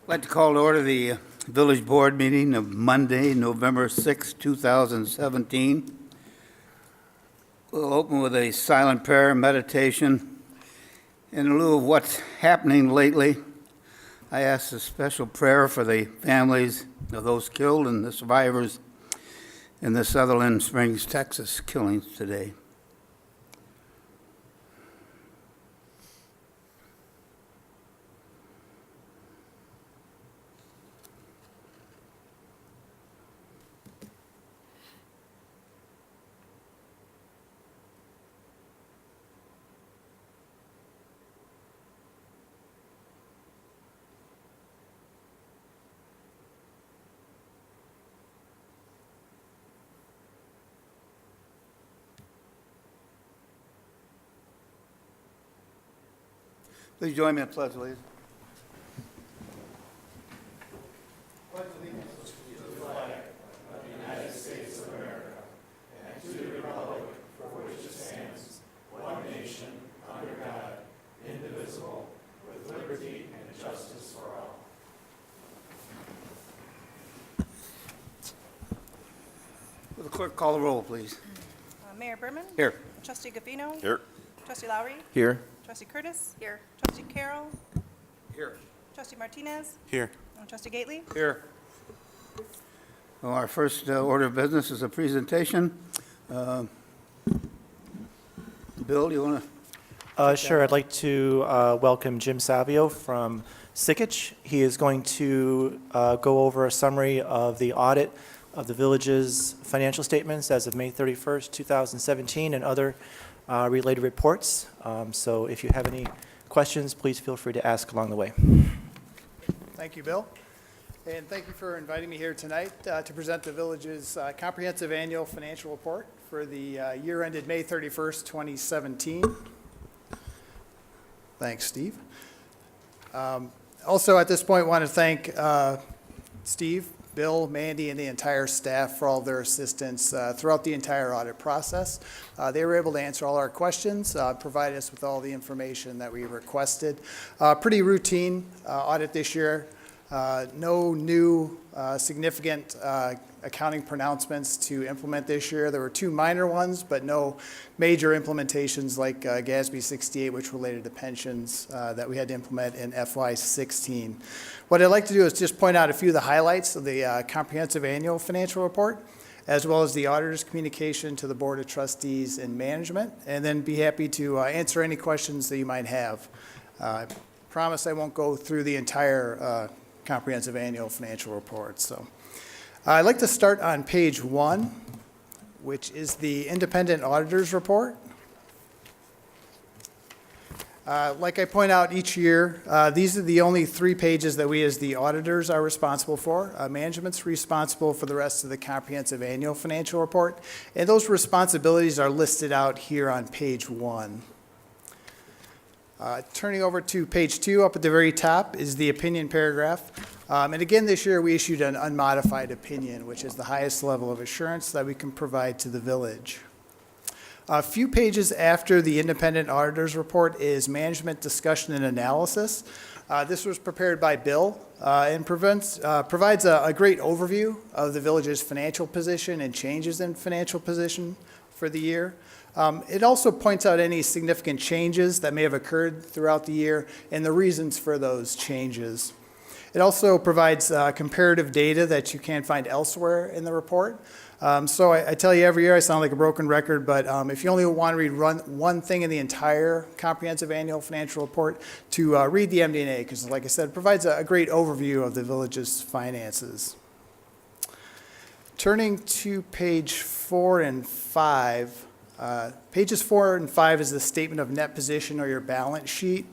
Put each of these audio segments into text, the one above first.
I'd like to call to order the village board meeting of Monday, November 6, 2017. We'll open with a silent prayer and meditation. In lieu of what's happening lately, I ask a special prayer for the families of those killed and the survivors in the Sutherland Springs, Texas killings today. Please join me in pledge, please. Will the clerk call the roll, please? Mayor Berman? Here. Trustee Gaffino? Here. Trustee Lowry? Here. Trustee Curtis? Here. Trustee Carroll? Here. Trustee Martinez? Here. And Trustee Gately? Here. Well, our first order of business is a presentation. Bill, you want to? Sure. I'd like to welcome Jim Savio from Sikich. He is going to go over a summary of the audit of the village's financial statements as of May 31st, 2017, and other related reports. So if you have any questions, please feel free to ask along the way. Thank you, Bill. And thank you for inviting me here tonight to present the village's comprehensive annual financial report for the year ended May 31st, 2017. Thanks, Steve. Also, at this point, want to thank Steve, Bill, Mandy, and the entire staff for all their assistance throughout the entire audit process. They were able to answer all our questions, provide us with all the information that we requested. Pretty routine audit this year. No new significant accounting pronouncements to implement this year. There were two minor ones, but no major implementations like GASB 68, which related to pensions that we had to implement in FY16. What I'd like to do is just point out a few of the highlights of the comprehensive annual financial report, as well as the auditor's communication to the Board of Trustees and management, and then be happy to answer any questions that you might have. I promise I won't go through the entire comprehensive annual financial report. So I'd like to start on page 1, which is the independent auditor's report. Like I point out each year, these are the only 3 pages that we as the auditors are responsible for. Management's responsible for the rest of the comprehensive annual financial report, and those responsibilities are listed out here on page 1. Turning over to page 2, up at the very top is the opinion paragraph. And again, this year we issued an unmodified opinion, which is the highest level of assurance that we can provide to the village. A few pages after the independent auditor's report is management discussion and analysis. This was prepared by Bill and provides a great overview of the village's financial position and changes in financial position for the year. It also points out any significant changes that may have occurred throughout the year and the reasons for those changes. It also provides comparative data that you can't find elsewhere in the report. So I tell you every year I sound like a broken record, but if you only want to read one thing in the entire comprehensive annual financial report, to read the MD&A, because like I said, it provides a great overview of the village's finances. Turning to page 4 and 5, pages 4 and 5 is the statement of net position or your balance sheet.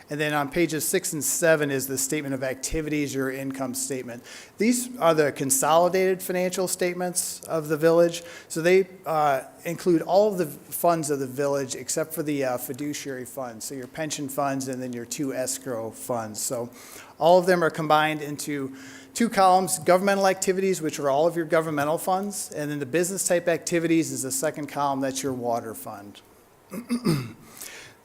And then on pages 6 and 7 is the statement of activities, your income statement. These are the consolidated financial statements of the village. So they include all of the funds of the village except for the fiduciary funds. So your pension funds and then your 2 escrow funds. So all of them are combined into 2 columns: governmental activities, which are all of your governmental funds. And then the business type activities is the second column, that's your water fund.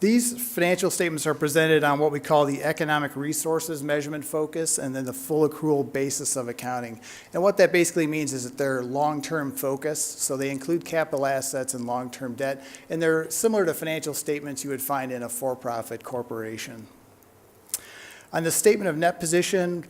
These financial statements are presented on what we call the economic resources measurement focus and then the full accrual basis of accounting. And what that basically means is that they're long-term focused, so they include capital assets and long-term debt, and they're similar to financial statements you would find in a for-profit corporation. On the statement of net position,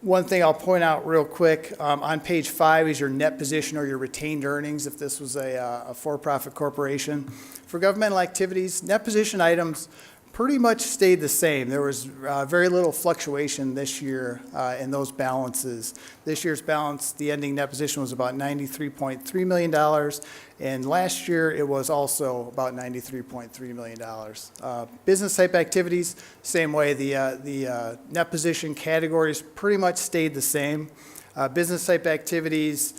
one thing I'll point out real quick, on page 5 is your net position or your retained earnings if this was a for-profit corporation. For governmental activities, net position items pretty much stayed the same. There was very little fluctuation this year in those balances. This year's balance, the ending net position was about $93.3 million, and last year it was also about $93.3 million. Business type activities, same way. The net position categories pretty much stayed the same. Business type activities,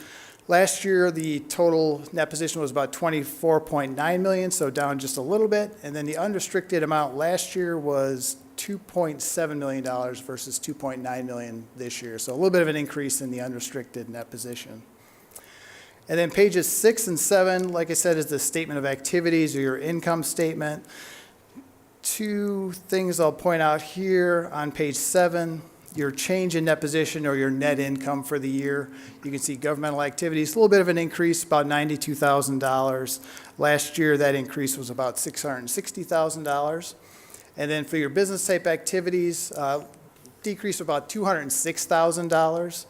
last year, the total net position was about $24.9 million, so down just a little bit. And then the unrestricted amount last year was $2.7 million versus $2.9 million this year. So a little bit of an increase in the unrestricted net position. And then pages 6 and 7, like I said, is the statement of activities or your income statement. Two things I'll point out here on page 7. Your change in net position or your net income for the year. You can see governmental activities, a little bit of an increase, about $92,000. Last year, that increase was about $660,000. And then for your business type activities, decrease of about $206,000.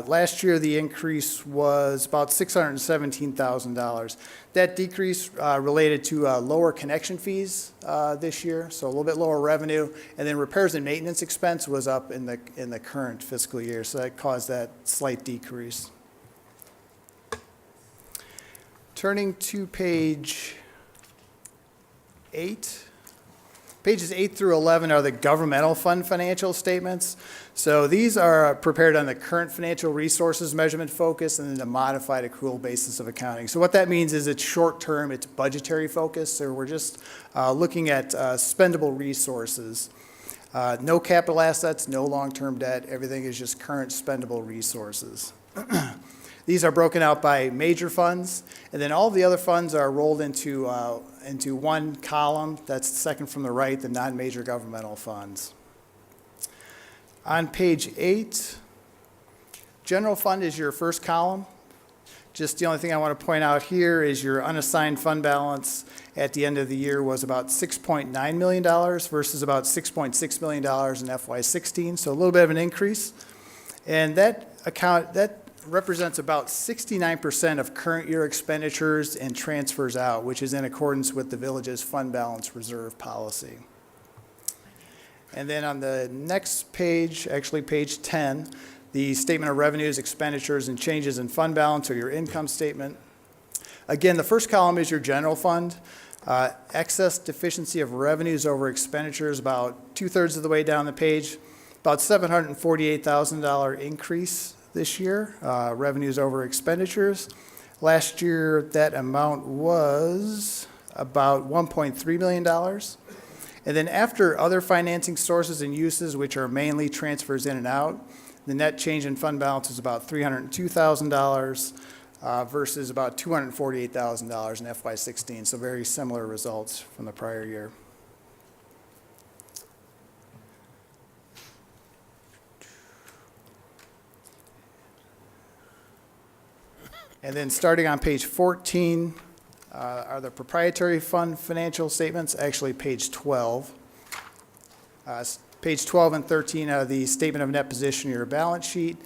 Last year, the increase was about $617,000. That decrease related to lower connection fees this year, so a little bit lower revenue. And then repairs and maintenance expense was up in the current fiscal year, so that caused that slight decrease. Turning to page 8. Pages 8 through 11 are the governmental fund financial statements. So these are prepared on the current financial resources measurement focus and then the modified accrual basis of accounting. So what that means is it's short-term, it's budgetary focus, so we're just looking at spendable resources. No capital assets, no long-term debt, everything is just current spendable resources. These are broken out by major funds, and then all the other funds are rolled into one column. That's the second from the right, the non-major governmental funds. On page 8, general fund is your first column. Just the only thing I want to point out here is your unassigned fund balance at the end of the year was about $6.9 million versus about $6.6 million in FY16, so a little bit of an increase. And that represents about 69% of current year expenditures and transfers out, which is in accordance with the village's fund balance reserve policy. And then on the next page, actually page 10, the statement of revenues, expenditures, and changes in fund balance or your income statement. Again, the first column is your general fund. Excess deficiency of revenues over expenditures, about 2/3 of the way down the page, about $748,000 increase this year, revenues over expenditures. Last year, that amount was about $1.3 million. And then after other financing sources and uses, which are mainly transfers in and out, the net change in fund balance is about $302,000 versus about $248,000 in FY16, so very similar results from the prior year. And then starting on page 14 are the proprietary fund financial statements, actually page 12. Page 12 and 13 are the statement of net position of your balance sheet.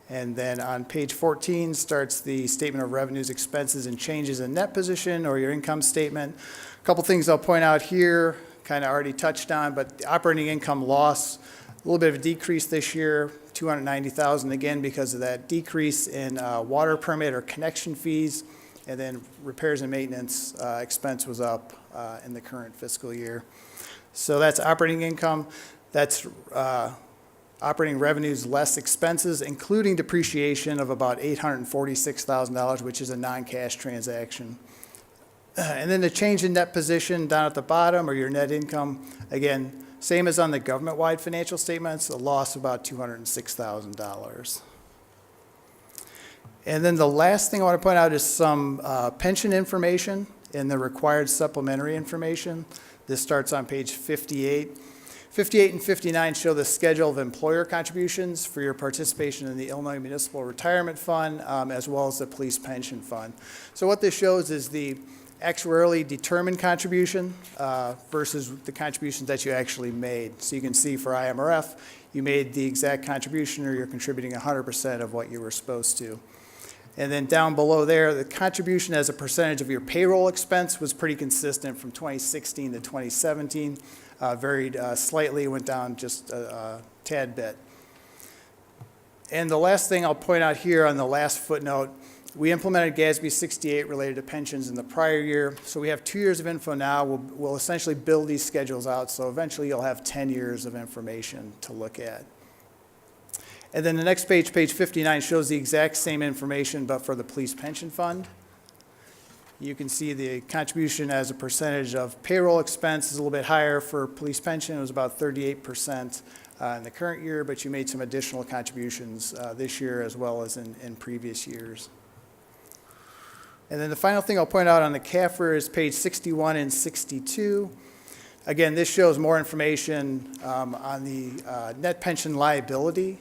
And then on page 14 starts the statement of revenues, expenses, and changes in net position or your income statement. A couple things I'll point out here, kind of already touched on, but the operating income loss, a little bit of a decrease this year, $290,000 again because of that decrease in water permit or connection fees, and then repairs and maintenance expense was up in the current fiscal year. So that's operating income. That's operating revenues less expenses, including depreciation of about $846,000, which is a non-cash transaction. And then the change in net position down at the bottom, or your net income, again, same as on the government-wide financial statements, a loss of about $206,000. And then the last thing I want to point out is some pension information and the required supplementary information. This starts on page 58. 58 and 59 show the schedule of employer contributions for your participation in the Illinois Municipal Retirement Fund, as well as the Police Pension Fund. So what this shows is the actuarially determined contribution versus the contributions that you actually made. So you can see for IMRF, you made the exact contribution, or you're contributing 100% of what you were supposed to. And then down below there, the contribution as a percentage of your payroll expense was pretty consistent from 2016 to 2017. Varied slightly, went down just a tad bit. And the last thing I'll point out here on the last footnote, we implemented GASB 68 related to pensions in the prior year. So we have 2 years of info now. We'll essentially build these schedules out. So eventually you'll have 10 years of information to look at. And then the next page, page 59, shows the exact same information, but for the Police Pension Fund. You can see the contribution as a percentage of payroll expense is a little bit higher for police pension. It was about 38% in the current year, but you made some additional contributions this year as well as in previous years. And then the final thing I'll point out on the CAFR is page 61 and 62. Again, this shows more information on the net pension liability.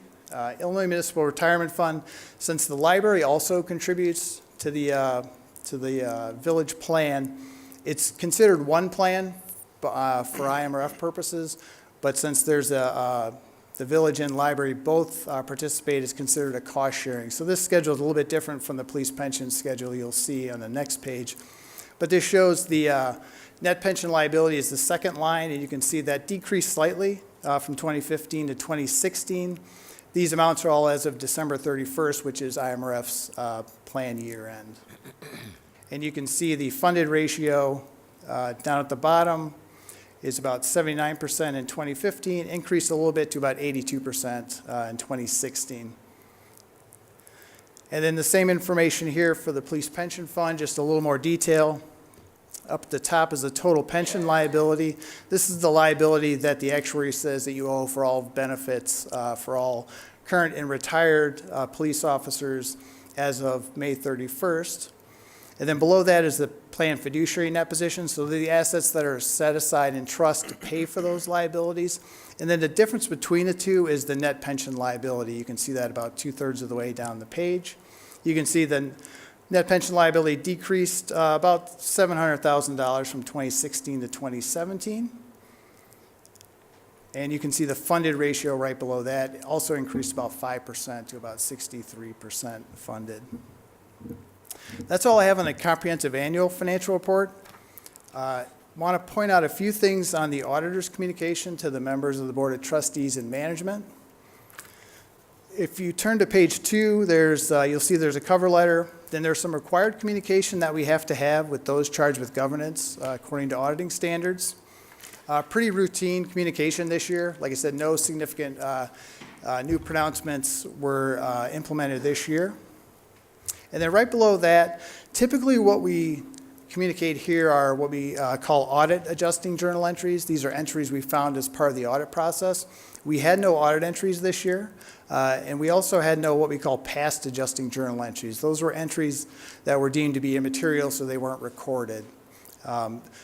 Illinois Municipal Retirement Fund, since the library also contributes to the village plan, it's considered one plan for IMRF purposes, but since there's the village and library both participate, it's considered a cost sharing. So this schedule is a little bit different from the police pension schedule you'll see on the next page. But this shows the net pension liability is the second line, and you can see that decreased slightly from 2015 to 2016. These amounts are all as of December 31st, which is IMRF's plan year end. And you can see the funded ratio down at the bottom is about 79% in 2015, increased a little bit to about 82% in 2016. And then the same information here for the Police Pension Fund, just a little more detail. Up at the top is the total pension liability. This is the liability that the actuary says that you owe for all benefits for all current and retired police officers as of May 31st. And then below that is the plan fiduciary net position, so the assets that are set aside in trust to pay for those liabilities. And then the difference between the two is the net pension liability. You can see that about 2/3 of the way down the page. You can see the net pension liability decreased about $700,000 from 2016 to 2017. And you can see the funded ratio right below that also increased about 5% to about 63% funded. That's all I have on the comprehensive annual financial report. I want to point out a few things on the auditor's communication to the members of the Board of Trustees and management. If you turn to page 2, you'll see there's a cover letter. Then there's some required communication that we have to have with those charged with governance according to auditing standards. Pretty routine communication this year. Like I said, no significant new pronouncements were implemented this year. And then right below that, typically what we communicate here are what we call audit adjusting journal entries. These are entries we found as part of the audit process. We had no audit entries this year, and we also had no what we call past adjusting journal entries. Those were entries that were deemed to be immaterial, so they weren't recorded.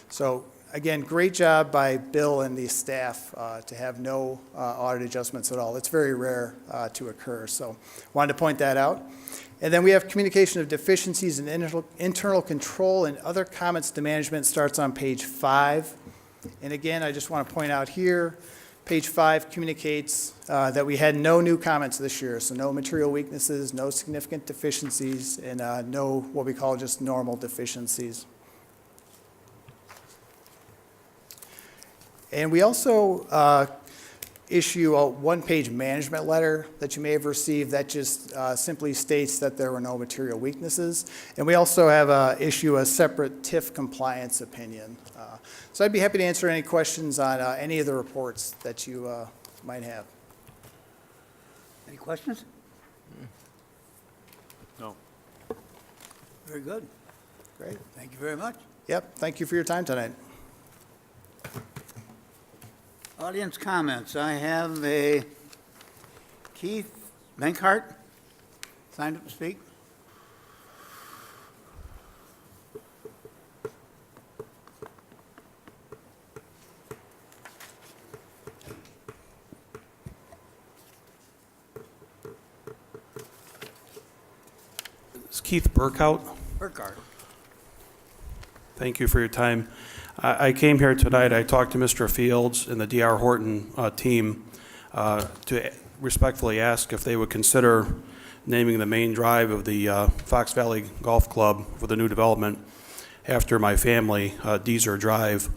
So again, great job by Bill and the staff to have no audit adjustments at all. It's very rare to occur, so wanted to point that out. And then we have communication of deficiencies in internal control and other comments to management starts on page 5. And again, I just want to point out here, page 5 communicates that we had no new comments this year, so no material weaknesses, no significant deficiencies, and no what we call just normal deficiencies. And we also issue a one-page management letter that you may have received that just simply states that there were no material weaknesses. And we also have issue a separate TIF compliance opinion. So I'd be happy to answer any questions on any of the reports that you might have. Any questions? No. Very good. Great. Thank you very much. Yep, thank you for your time tonight. Audience comments. I have a Keith Benkhart signed up to speak. Keith Burkout. Burkhardt. Thank you for your time. I came here tonight, I talked to Mr. Fields and the D.R. Horton team to respectfully ask if they would consider naming the main drive of the Fox Valley Golf Club for the new development after my family, Deezer Drive,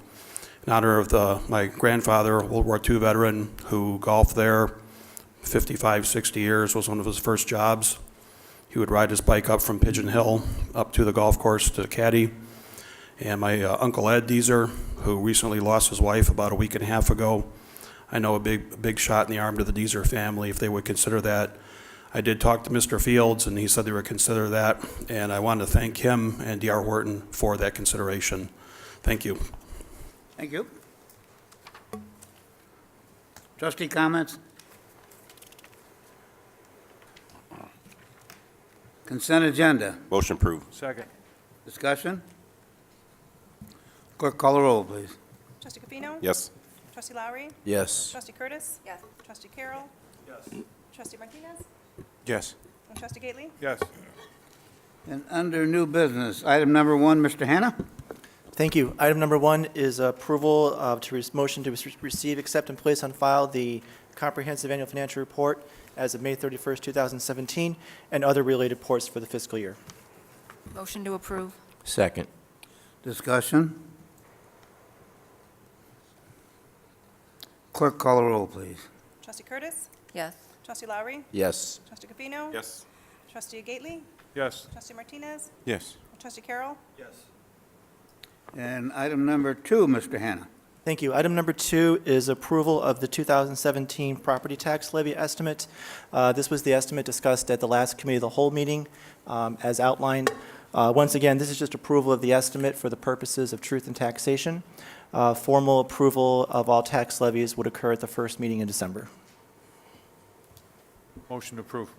in honor of my grandfather, World War II veteran, who golfed there 55, 60 years, was one of his first jobs. He would ride his bike up from Pigeon Hill up to the golf course to caddy. And my Uncle Ed Deezer, who recently lost his wife about a week and a half ago, I know a big shot in the arm to the Deezer family, if they would consider that. I did talk to Mr. Fields, and he said they would consider that, and I wanted to thank him and D.R. Horton for that consideration. Thank you. Thank you. Trustee comments? Consent agenda. Motion approved. Second. Discussion? Clerk, call the roll, please. Trustee Cofino? Yes. Trustee Lowry? Yes. Trustee Curtis? Yes. Trustee Carroll? Yes. Trustee Martinez? Yes. And Trustee Gately? Yes. And under new business, item number 1, Mr. Hannah. Thank you. Item number 1 is approval motion to receive, accept, and place on file the comprehensive annual financial report as of May 31st, 2017, and other related reports for the fiscal year. Motion to approve. Second. Discussion? Clerk, call the roll, please. Trustee Curtis? Yes. Trustee Lowry? Yes. Trustee Cofino? Yes. Trustee Gately? Yes. Trustee Martinez? Yes. And Trustee Carroll? Yes. And item number 2, Mr. Hannah. Thank you. Item number 2 is approval of the 2017 property tax levy estimate. This was the estimate discussed at the last committee of the whole meeting, as outlined. Once again, this is just approval of the estimate for the purposes of truth and taxation. Formal approval of all tax levies would occur at the first meeting in December. Motion approved.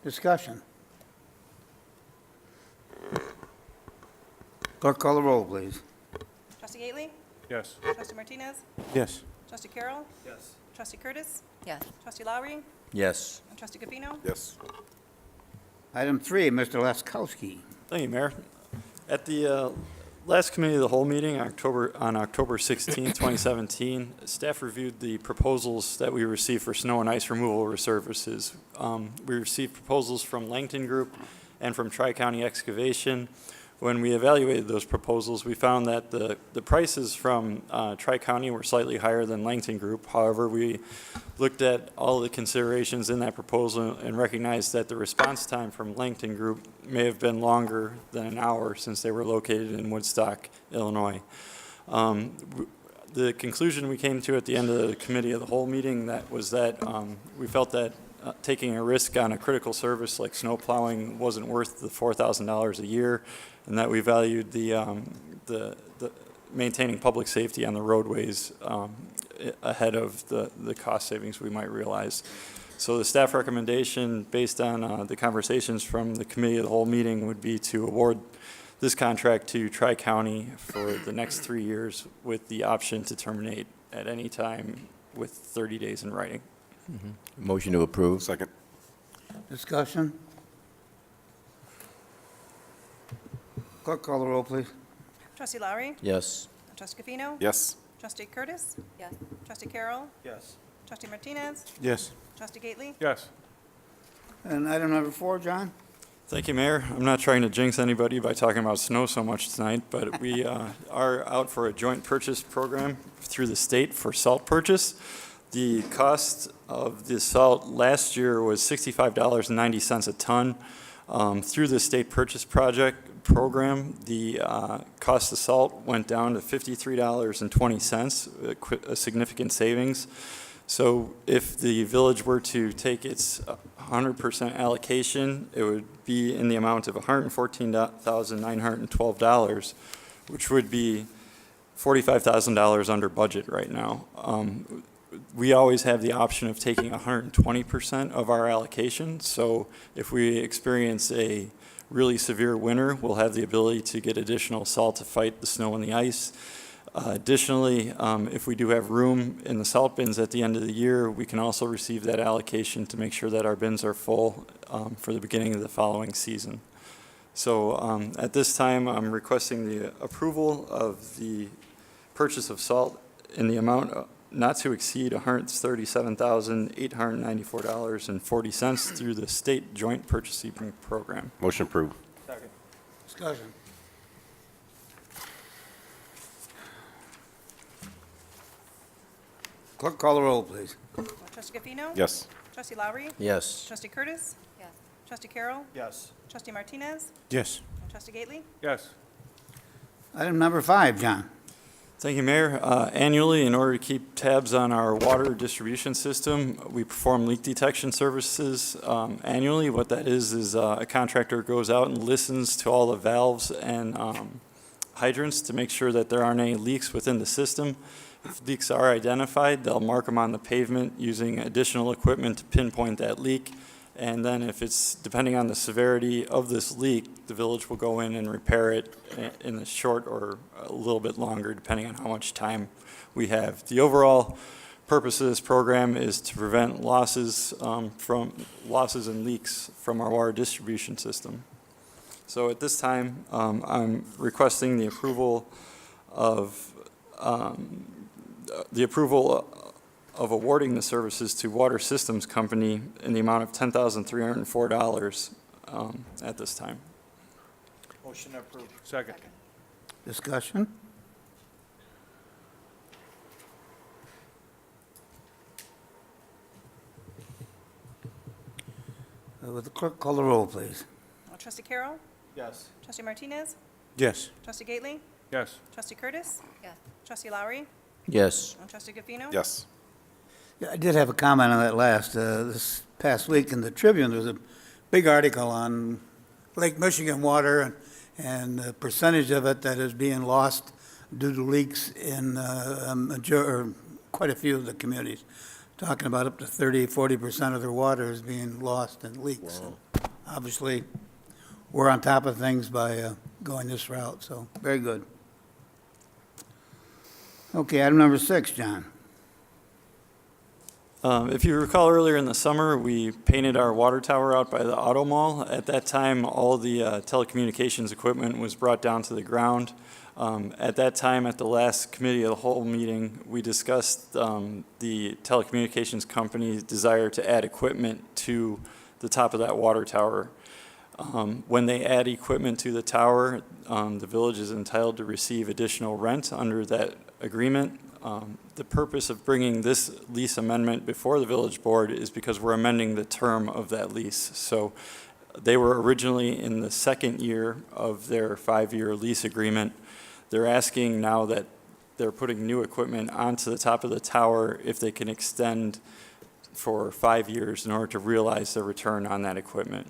Discussion? Clerk, call the roll, please. Trustee Gately? Yes. Trustee Martinez? Yes. Trustee Carroll? Yes. Trustee Curtis? Yes. Trustee Lowry? Yes. And Trustee Cofino? Yes. Item 3, Mr. Laskowski. Thank you, Mayor. At the last committee of the whole meeting, on October 16, 2017, staff reviewed the proposals that we received for snow and ice removal services. We received proposals from Langton Group and from Tri-County Excavation. When we evaluated those proposals, we found that the prices from Tri-County were slightly higher than Langton Group. However, we looked at all the considerations in that proposal and recognized that the response time from Langton Group may have been longer than an hour since they were located in Woodstock, Illinois. The conclusion we came to at the end of the committee of the whole meeting was that we felt that taking a risk on a critical service like snow plowing wasn't worth the $4,000 a year, and that we valued the maintaining public safety on the roadways ahead of the cost savings we might realize. So the staff recommendation, based on the conversations from the committee of the whole meeting, would be to award this contract to Tri-County for the next 3 years with the option to terminate at any time with 30 days in writing. Motion to approve. Second. Discussion? Clerk, call the roll, please. Trustee Lowry? Yes. And Trustee Cofino? Yes. Trustee Curtis? Yes. Trustee Carroll? Yes. Trustee Martinez? Yes. Trustee Gately? Yes. And item number 4, John. Thank you, Mayor. I'm not trying to jinx anybody by talking about snow so much tonight, but we are out for a joint purchase program through the state for salt purchase. The cost of the salt last year was $65.90 a ton. Through the state purchase program, the cost of salt went down to $53.20, a significant savings. So if the village were to take its 100% allocation, it would be in the amount of $114,912, which would be $45,000 under budget right now. We always have the option of taking 120% of our allocation. So if we experience a really severe winter, we'll have the ability to get additional salt to fight the snow and the ice. Additionally, if we do have room in the salt bins at the end of the year, we can also receive that allocation to make sure that our bins are full for the beginning of the following season. So at this time, I'm requesting the approval of the purchase of salt in the amount not to exceed $137,894.40 through the State Joint Purchasing Program. Motion approved. Discussion. Clerk, call the roll, please. Trustee Gafino? Yes. Trustee Lowry? Yes. Trustee Curtis? Yes. Trustee Carroll? Yes. Trustee Martinez? Yes. And Trustee Gately? Yes. Item number 5, John. Thank you, Mayor. Annually, in order to keep tabs on our water distribution system, we perform leak detection services annually. What that is a contractor goes out and listens to all the valves and hydrants to make sure that there aren't any leaks within the system. If leaks are identified, they'll mark them on the pavement using additional equipment to pinpoint that leak. And then if it's, depending on the severity of this leak, the village will go in and repair it in the short or a little bit longer, depending on how much time we have. The overall purpose of this program is to prevent losses and leaks from our water distribution system. So at this time, I'm requesting the approval of awarding the services to Water Systems Company in the amount of $10,304 at this time. Motion approved. Second. Discussion. Would the clerk call the roll, please? Trustee Carroll? Yes. Trustee Martinez? Yes. Trustee Gately? Yes. Trustee Curtis? Yes. Trustee Lowry? Yes. And Trustee Gafino? Yes. Yeah, I did have a comment on that last. This past week in the Tribune, there was a big article on Lake Michigan water and the percentage of it that is being lost due to leaks in quite a few of the communities. Talking about up to 30–40% of their water is being lost in leaks. Wow. Obviously, we're on top of things by going this route, so very good. Okay, item number 6, John. If you recall earlier in the summer, we painted our water tower out by the auto mall. At that time, all the telecommunications equipment was brought down to the ground. At that time, at the last committee of the whole meeting, we discussed the telecommunications company's desire to add equipment to the top of that water tower. When they add equipment to the tower, the village is entitled to receive additional rent under that agreement. The purpose of bringing this lease amendment before the village board is because we're amending the term of that lease. So they were originally in the second year of their 5-year lease agreement. They're asking now that they're putting new equipment onto the top of the tower if they can extend for 5 years in order to realize the return on that equipment.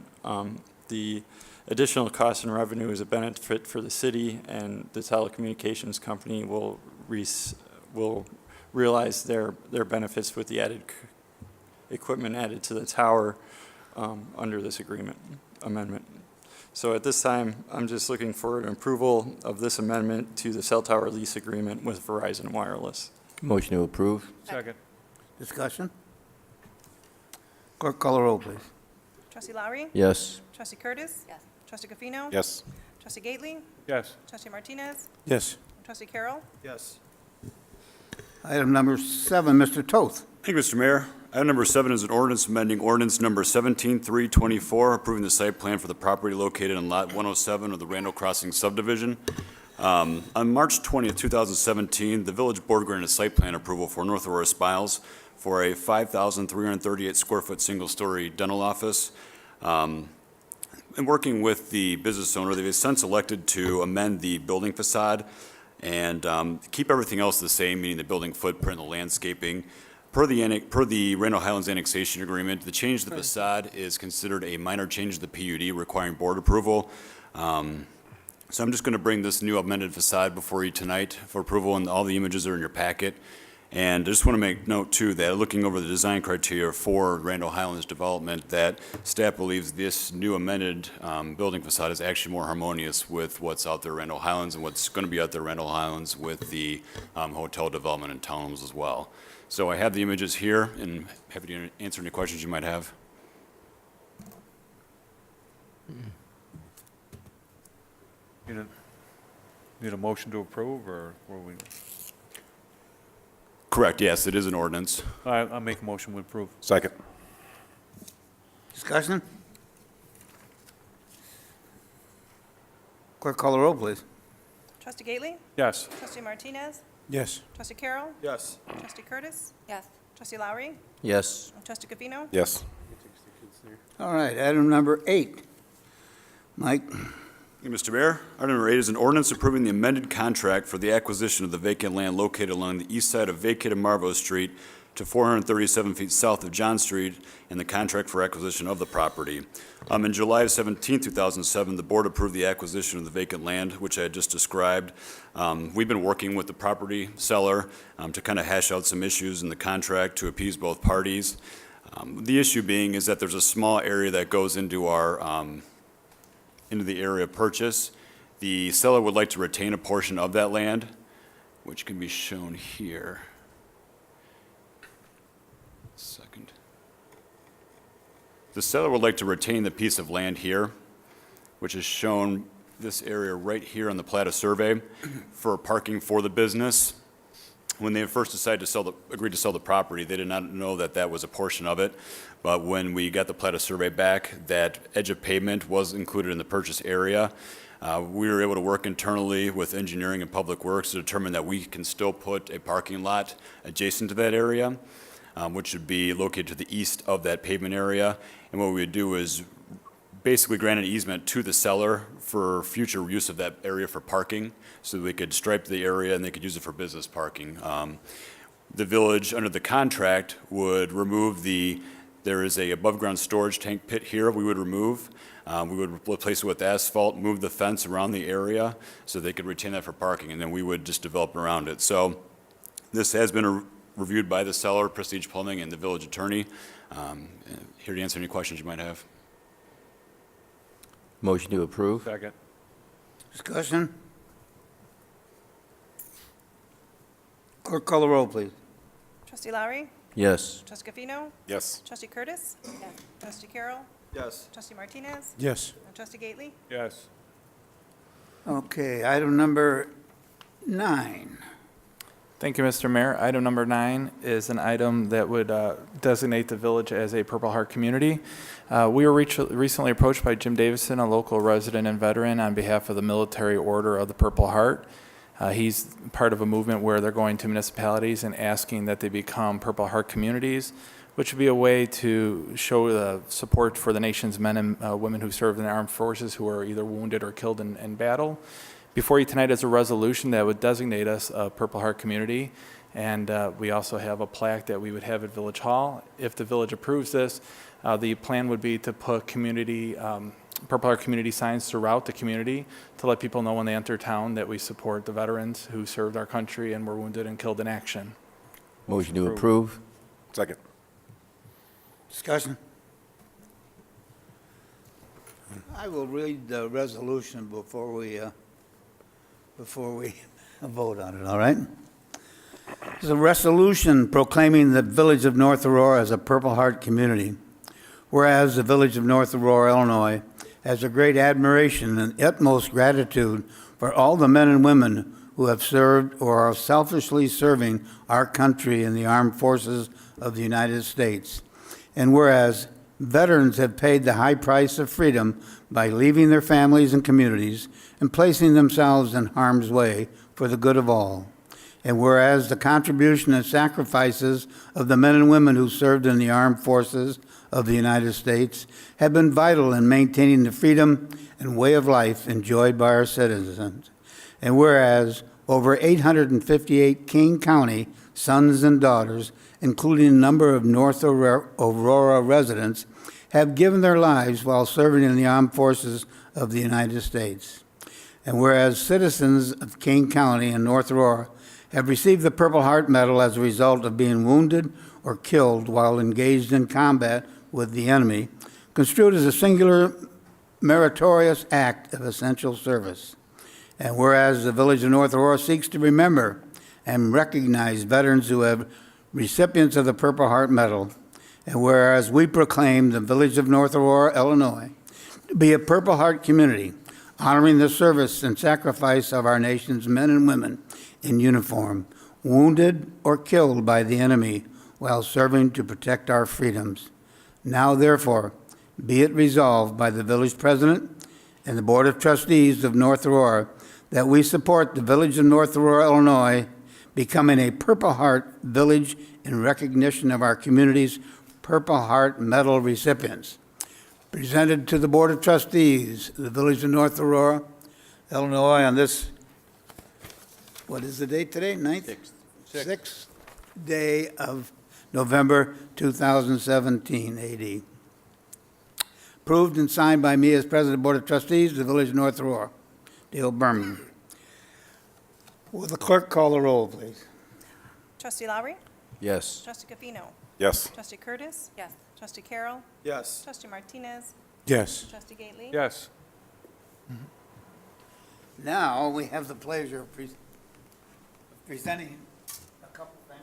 The additional cost and revenue is a benefit for the city, and the telecommunications company will realize their benefits with the added equipment added to the tower under this amendment. So at this time, I'm just looking for an approval of this amendment to the cell tower lease agreement with Verizon Wireless. Motion to approve. Second. Discussion? Clerk, call the roll, please. Trustee Lowry? Yes. Trustee Curtis? Yes. Trustee Gafino? Yes. Trustee Gately? Yes. Trustee Martinez? Yes. And Trustee Carroll? Yes. Item number 7, Mr. Toth. Thank you, Mr. Mayor. Item number 7 is an ordinance amending ordinance number 17-324, approving the site plan for the property located on Lot 107 of the Randall Crossing subdivision. On March 20th, 2017, the village board granted site plan approval for North Aurora Spiles for a 5,338 square foot single-story dental office. And working with the business owner, they've since elected to amend the building facade and keep everything else the same, meaning the building footprint, the landscaping. Per the Randall Highlands annexation agreement, the change to the facade is considered a minor change to the PUD requiring board approval. So I'm just going to bring this new amended facade before you tonight for approval, and all the images are in your packet. And I just want to make note, too, that looking over the design criteria for Randall Highlands development, that staff believes this new amended building facade is actually more harmonious with what's out there at Randall Highlands and what's going to be out there at Randall Highlands with the hotel development and townhomes as well. So I have the images here, and happy to answer any questions you might have. Need a motion to approve, or were we? Correct, yes, it is an ordinance. I'll make a motion to approve. Second. Discussion? Clerk call the roll, please. Trustee Gately? Yes. Trustee Martinez? Yes. Trustee Carroll? Yes. Trustee Curtis? Yes. Trustee Lowry? Yes. Trustee Gafino? Yes. All right, item number 8. Mike? Thank you, Mr. Mayor. Item number 8 is an ordinance approving the amended contract for the acquisition of the vacant land located along the east side of vacated Marvo Street to 437 feet south of John Street, and the contract for acquisition of the property. In July of 2007, the board approved the acquisition of the vacant land, which I had just described. We've been working with the property seller to kind of hash out some issues in the contract to appease both parties. The issue being is that there's a small area that goes into our into the area of purchase. The seller would like to retain a portion of that land, which can be shown here. Second. The seller would like to retain the piece of land here, which is shown this area right here on the plat of survey for parking for the business. When they first decided to agreed to sell the property, they did not know that that was a portion of it. But when we got the plat of survey back, that edge of pavement was included in the purchase area. We were able to work internally with engineering and public works to determine that we can still put a parking lot adjacent to that area, which would be located to the east of that pavement area. And what we would do is basically grant an easement to the seller for future use of that area for parking, so that we could stripe the area and they could use it for business parking. The village, under the contract, would remove there is a above-ground storage tank pit here we would remove. We would replace it with asphalt, move the fence around the area so they could retain that for parking, and then we would just develop around it. So this has been reviewed by the seller, Prestige Plumbing, and the village attorney. Here to answer any questions you might have. Motion to approve? Second. Discussion? Clerk call the roll, please. Trustee Lowry? Yes. Trustee Gafino? Yes. Trustee Curtis? Yes. Trustee Carroll? Yes. Trustee Martinez? Yes. And Trustee Gately? Yes. Okay, item number 9. Thank you, Mr. Mayor. Item number 9 is an item that would designate the village as a Purple Heart community. We were recently approached by Jim Davison, a local resident and veteran, on behalf of the Military Order of the Purple Heart. He's part of a movement where they're going to municipalities and asking that they become Purple Heart communities, which would be a way to show the support for the nation's men and women who served in the armed forces who are either wounded or killed in battle. Before you tonight is a resolution that would designate us a Purple Heart community, and we also have a plaque that we would have at Village Hall. If the village approves this, the plan would be to put Purple Heart community signs throughout the community to let people know when they enter town that we support the veterans who served our country and were wounded and killed in action. Motion to approve? Second. Discussion? I will read the resolution before we vote on it, all right? It's a resolution proclaiming the Village of North Aurora as a Purple Heart community. Whereas the Village of North Aurora, Illinois, has a great admiration and utmost gratitude for all the men and women who have served or are selfishly serving our country in the armed forces of the United States. And whereas veterans have paid the high price of freedom by leaving their families and communities and placing themselves in harm's way for the good of all. And whereas the contribution and sacrifices of the men and women who served in the armed forces of the United States have been vital in maintaining the freedom and way of life enjoyed by our citizens. And whereas over 858 King County sons and daughters, including a number of North Aurora residents, have given their lives while serving in the armed forces of the United States. And whereas citizens of King County and North Aurora have received the Purple Heart Medal as a result of being wounded or killed while engaged in combat with the enemy, construed as a singular meritorious act of essential service. And whereas the Village of North Aurora seeks to remember and recognize veterans who have recipients of the Purple Heart Medal, and whereas we proclaim the Village of North Aurora, Illinois, to be a Purple Heart community, honoring the service and sacrifice of our nation's men and women in uniform, wounded or killed by the enemy while serving to protect our freedoms. Now, therefore, be it resolved by the village president and the Board of Trustees of North Aurora that we support the Village of North Aurora, Illinois, becoming a Purple Heart Village in recognition of our community's Purple Heart Medal recipients. Presented to the Board of Trustees of the Village of North Aurora, Illinois, on this, what is the date today? 9th? 6th day of November 2017 AD. Approved and signed by me as President of the Board of Trustees of the Village of North Aurora, Dale Berman. Will the clerk call the roll, please? Trustee Lowry? Yes. Trustee Gafino? Yes. Trustee Curtis? Yes. Trustee Carroll? Yes. Trustee Martinez? Yes. Trustee Gately? Yes. Now, we have the pleasure of presenting a couple things.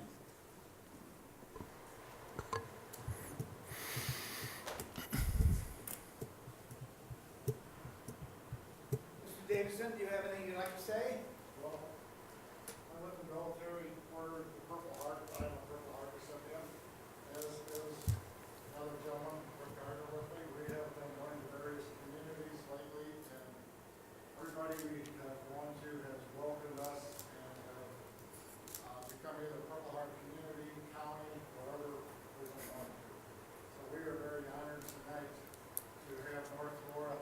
Mr. Davidson, do you have anything you'd like to say? Well, I went in the military, ordered the Purple Heart, I'm a Purple Heart recipient. As another gentleman, Rick Gardner with me, we have been going to various communities lately, and everybody we have gone to has welcomed us and have become either Purple Heart community, county, whatever we've been going to. So we are very honored tonight to have North Aurora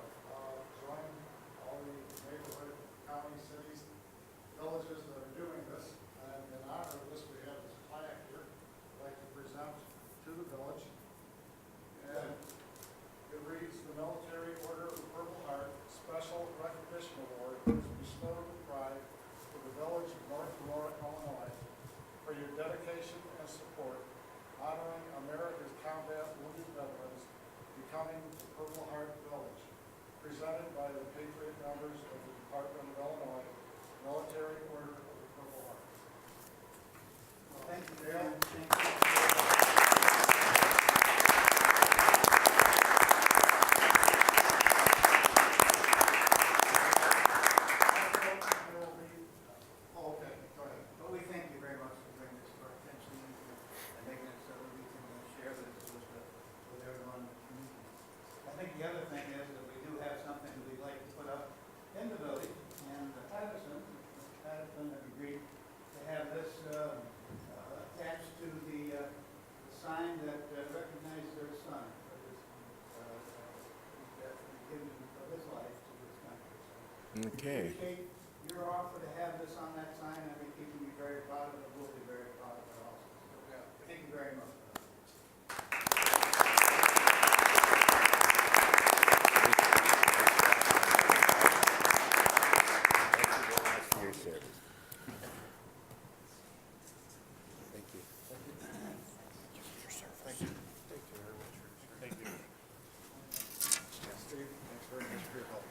join all the neighborhood, county, cities, villages that are doing this. And in honor of this, we have this plaque here I'd like to present to the village. And it reads, "The Military Order of the Purple Heart Special Recognition Award is bestowed with pride to the village of North Aurora, Illinois, for your dedication and support, honoring America's combat wounded veterans, becoming the Purple Heart Village. Presented by the Patriot members of the Department of Illinois, Military Order of the Purple Heart." Thank you, Dale. Thank you. Okay, go ahead. But we thank you very much for bringing this to our attention and making it so that we can share this with everyone in the community. I think the other thing is that we do have something that we'd like to put up in the village, and Mr. Patterson have agreed to have this attached to the sign that recognizes their son for this, giving of his life to this country. So Okay. appreciate your offer to have this on that sign. I think you can be very proud of it. We'll be very proud of it also. So, thank you very much. Steve, thanks very much for your help.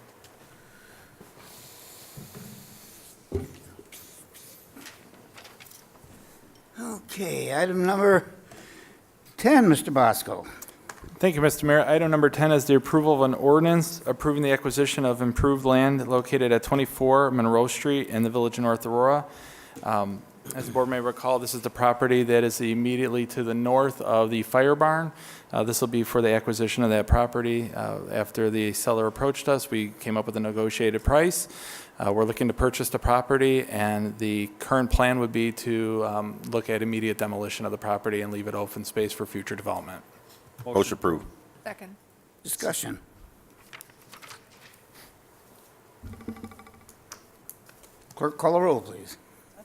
Okay, item number 10, Mr. Bosco. Thank you, Mr. Mayor. Item number 10 is the approval of an ordinance approving the acquisition of improved land located at 24 Monroe Street in the Village of North Aurora. As the board may recall, this is the property that is immediately to the north of the fire barn. This will be for the acquisition of that property. After the seller approached us, we came up with a negotiated price. We're looking to purchase the property, and the current plan would be to look at immediate demolition of the property and leave it open space for future development. Motion approved. Second. Discussion. Clerk, call the roll, please.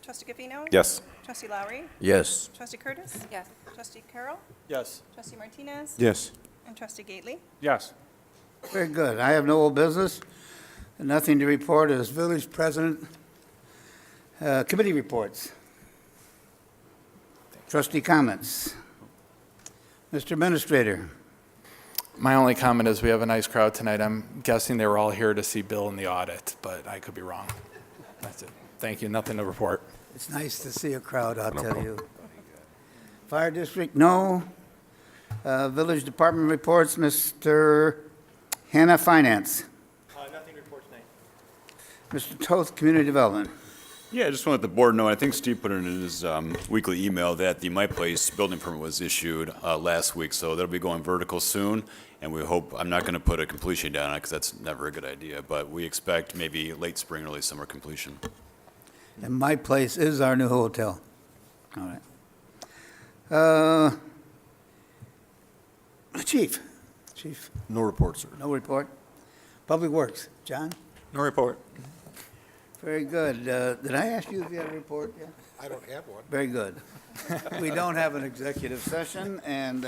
Trustee Gafino? Yes. Trustee Lowry? Yes. Trustee Curtis? Yes. Trustee Carroll? Yes. Trustee Martinez? Yes. And Trustee Gately? Yes. Very good. I have no old business, and nothing to report as village president. Committee reports. Trustee comments? Mr. Administrator? My only comment is we have a nice crowd tonight. I'm guessing they were all here to see Bill in the audit, but I could be wrong. That's it. Thank you. Nothing to report. It's nice to see a crowd, I'll tell you. Fire District, no. Village Department reports, Mr. Hannah, Finance. Nothing to report tonight. Mr. Toth, Community Development. Yeah, I just want to let the board know, I think Steve put it in his weekly email that the My Place building permit was issued last week, so that'll be going vertical soon, and we hope, I'm not going to put a completion down on it because that's never a good idea, but we expect maybe late spring, early summer completion. And My Place is our new hotel. All right. Chief? No report, sir. No report. Public Works, John? No report. Very good. Did I ask you if you had a report yet? I don't have one. Very good. We don't have an executive session, and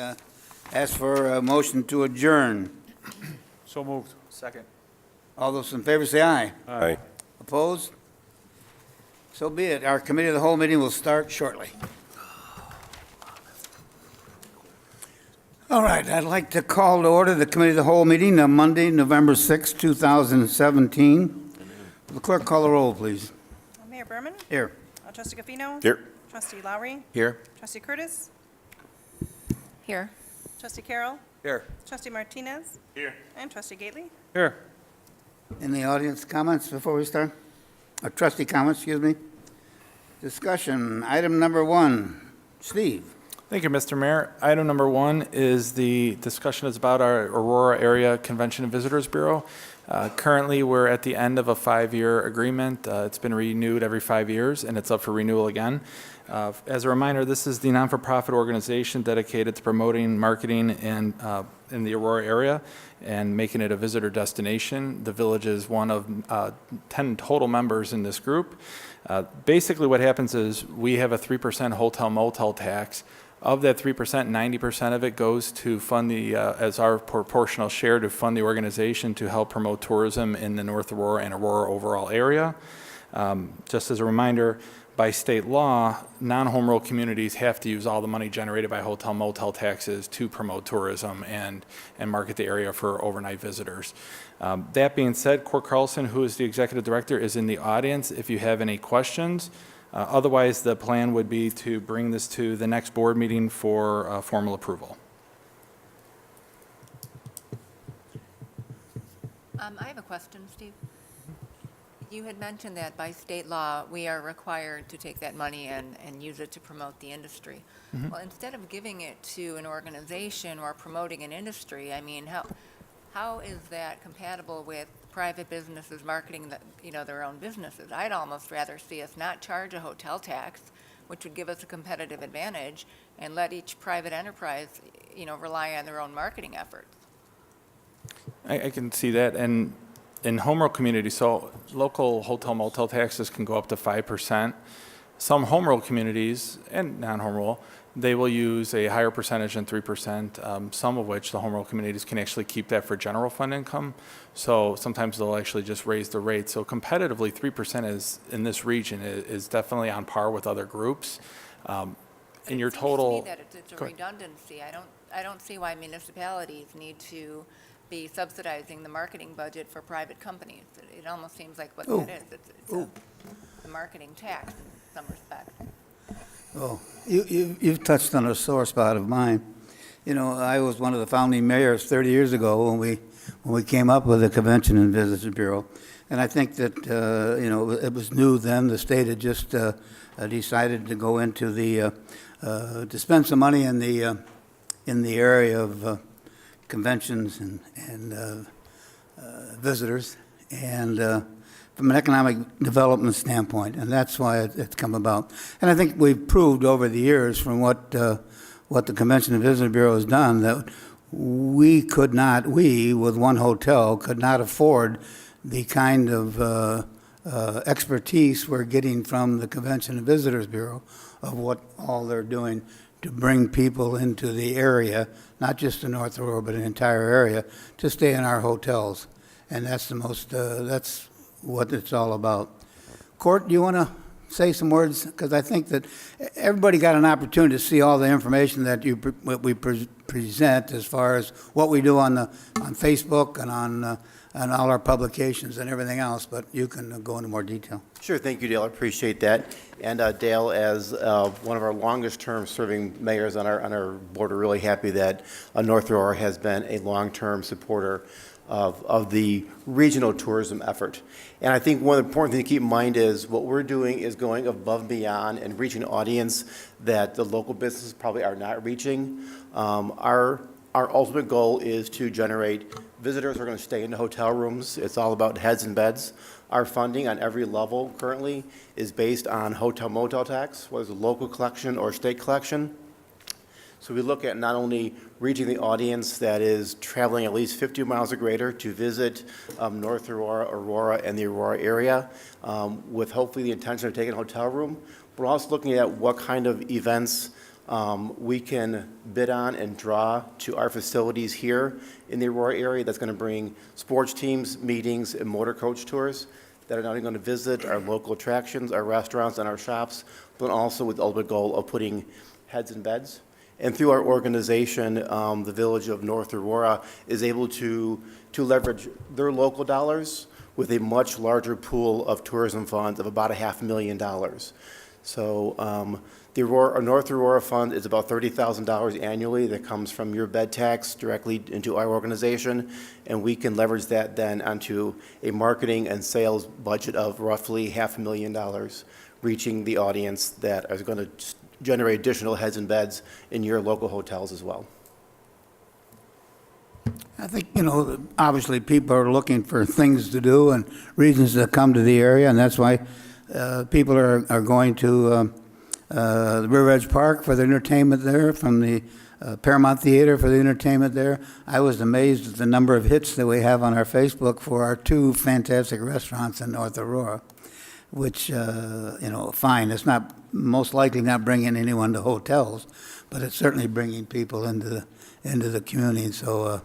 ask for a motion to adjourn. So moved. Second. All those in favor say aye. Aye. Opposed? So be it. Our committee of the whole meeting will start shortly. All right, I'd like to call to order the committee of the whole meeting on Monday, November 6, 2017. Will the clerk call the roll, please? Mayor Berman? Here. Trustee Gafino? Here. Trustee Lowry? Here? Trustee Curtis? Here. Trustee Carroll? Here. Trustee Martinez? Here. And Trustee Gately? Here. In the audience, comments before we start? Trustee comments, excuse me. Discussion, item number 1. Steve? Thank you, Mr. Mayor. Item number 1 is the discussion is about our Aurora Area Convention and Visitors Bureau. Currently, we're at the end of a 5-year agreement. It's been renewed every 5 years, and it's up for renewal again. As a reminder, this is the non-for-profit organization dedicated to promoting marketing in the Aurora area and making it a visitor destination. The village is one of 10 total members in this group. Basically, what happens is we have a 3% hotel motel tax. Of that 3%, 90% of it goes to fund as our proportional share to fund the organization to help promote tourism in the North Aurora and Aurora overall area. Just as a reminder, by state law, non-home rule communities have to use all the money generated by hotel motel taxes to promote tourism and market the area for overnight visitors. That being said, Court Carlson, who is the executive director, is in the audience if you have any questions. Otherwise, the plan would be to bring this to the next board meeting for formal approval. I have a question, Steve. You had mentioned that by state law, we are required to take that money and use it to promote the industry. Well, instead of giving it to an organization or promoting an industry, I mean, how is that compatible with private businesses marketing their own businesses? I'd almost rather see us not charge a hotel tax, which would give us a competitive advantage, and let each private enterprise, rely on their own marketing efforts. I can see that. And in home rule communities, so local hotel motel taxes can go up to 5%. Some home rule communities and non-home rule, they will use a higher percentage than 3%, some of which the home rule communities can actually keep that for general fund income. So sometimes they'll actually just raise the rate. So competitively, 3% is in this region is definitely on par with other groups. And your total. It seems to me that it's a redundancy. I don't see why municipalities need to be subsidizing the marketing budget for private companies. It almost seems like what that is. It's a marketing tax in some respects. Oh, you've touched on a sore spot of mine. I was one of the founding mayors 30 years ago when we came up with the Convention and Visitors Bureau. And I think that, it was new then. The state had just decided to go into to spend some money in the area of conventions and visitors, and from an economic development standpoint, and that's why it's come about. And I think we've proved over the years from what the Convention and Visitor Bureau has done that we, with one hotel, could not afford the kind of expertise we're getting from the Convention and Visitors Bureau of what all they're doing to bring people into the area, not just the North Aurora, but the entire area, to stay in our hotels. And that's that's what it's all about. Court, do you want to say some words? Because I think that everybody got an opportunity to see all the information that what we present as far as what we do on Facebook and on all our publications and everything else, but you can go into more detail. Sure, thank you, Dale, I appreciate that. And Dale, as one of our longest-term serving mayors on our board, we're really happy that North Aurora has been a long-term supporter of the regional tourism effort. And I think one of the important things to keep in mind is what we're doing is going above and beyond and reaching an audience that the local businesses probably are not reaching. Our ultimate goal is to generate visitors who are going to stay in the hotel rooms. It's all about heads and beds. Our funding on every level currently is based on hotel motel tax, whether it's a local collection or state collection. So we look at not only reaching the audience that is traveling at least 50 miles or greater to visit North Aurora, Aurora, and the Aurora area with hopefully the intention of taking a hotel room. We're also looking at what kind of events we can bid on and draw to our facilities here in the Aurora area that's going to bring sports teams, meetings, and motor coach tours that are not only going to visit our local attractions, our restaurants, and our shops, but also with the ultimate goal of putting heads in beds. And through our organization, the Village of North Aurora is able to leverage their local dollars with a much larger pool of tourism funds of about $500,000. So the North Aurora Fund is about $30,000 annually that comes from your bed tax directly into our organization, and we can leverage that then onto a marketing and sales budget of roughly $500,000, reaching the audience that is going to generate additional heads and beds in your local hotels as well. I think, obviously people are looking for things to do and reasons to come to the area, and that's why people are going to the River Edge Park for the entertainment there, from the Paramount Theater for the entertainment there. I was amazed at the number of hits that we have on our Facebook for our two fantastic restaurants in North Aurora, which, fine, it's not most likely not bringing anyone to hotels, but it's certainly bringing people into the community. So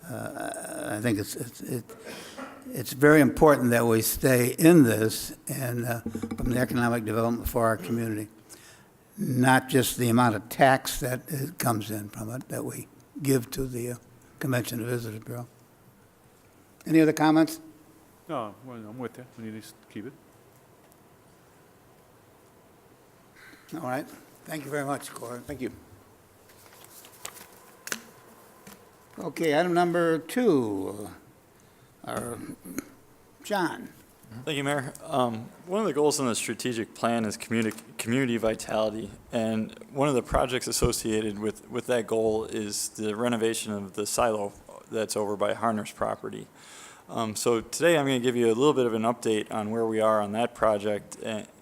I think it's very important that we stay in this and from the economic development for our community, not just the amount of tax that comes in from it that we give to the Convention and Visitors Bureau. Any other comments? No, well, I'm with you. We need to keep it. All right. Thank you very much, Corey. Thank you. Okay, item number 2. John. Thank you, Mayor. One of the goals in the strategic plan is community vitality, and one of the projects associated with that goal is the renovation of the silo that's over by Harner's property. So today I'm going to give you a little bit of an update on where we are on that project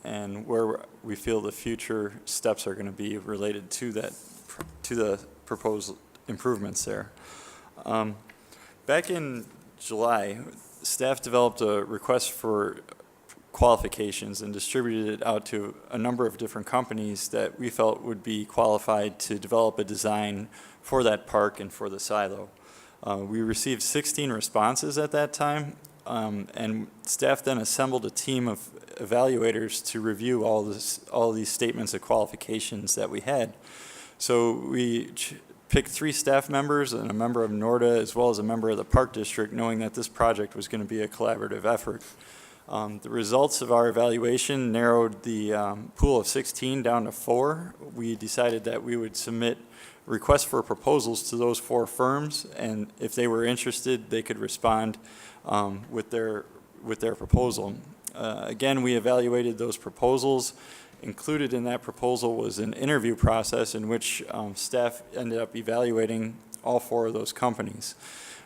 and where we feel the future steps are going to be related to the proposed improvements there. Back in July, staff developed a request for qualifications and distributed it out to a number of different companies that we felt would be qualified to develop a design for that park and for the silo. We received 16 responses at that time, and staff then assembled a team of evaluators to review all these statements of qualifications that we had. So we picked 3 staff members and a member of NORDA as well as a member of the Park District, knowing that this project was going to be a collaborative effort. The results of our evaluation narrowed the pool of 16 down to 4. We decided that we would submit requests for proposals to those 4 firms, and if they were interested, they could respond with their proposal. Again, we evaluated those proposals. Included in that proposal was an interview process in which staff ended up evaluating all 4 of those companies.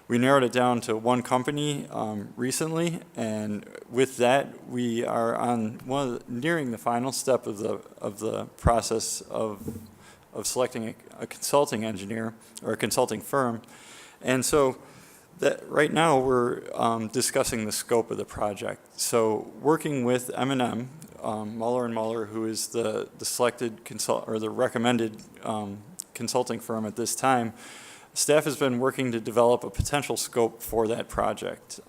We narrowed it down to 1 company recently, and with that, we are nearing the final step of the process of selecting a consulting engineer or a consulting firm. And so that right now we're discussing the scope of the project. So working with M&M, Muller & Muller, who is the selected the recommended consulting firm at this time, Staff has been working to develop a potential scope for that project.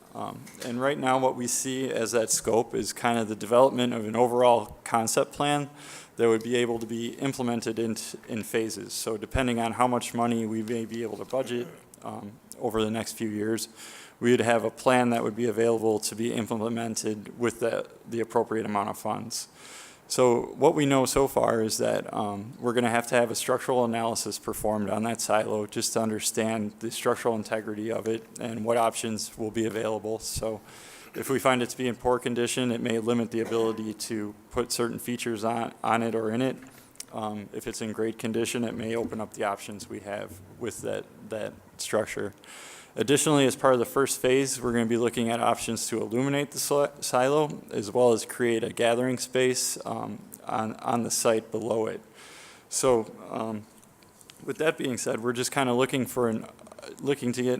And right now, what we see as that scope is kind of the development of an overall concept plan that would be able to be implemented in phases. So depending on how much money we may be able to budget over the next few years, we would have a plan that would be available to be implemented with the appropriate amount of funds. So what we know so far is that we're going to have a structural analysis performed on that silo just to understand the structural integrity of it and what options will be available. So if we find it to be in poor condition, it may limit the ability to put certain features on it or in it. If it's in great condition, it may open up the options we have with that structure. Additionally, as part of the first phase, we're going to be looking at options to illuminate the silo, as well as create a gathering space on the site below it. So with that being said, we're just kind of looking to get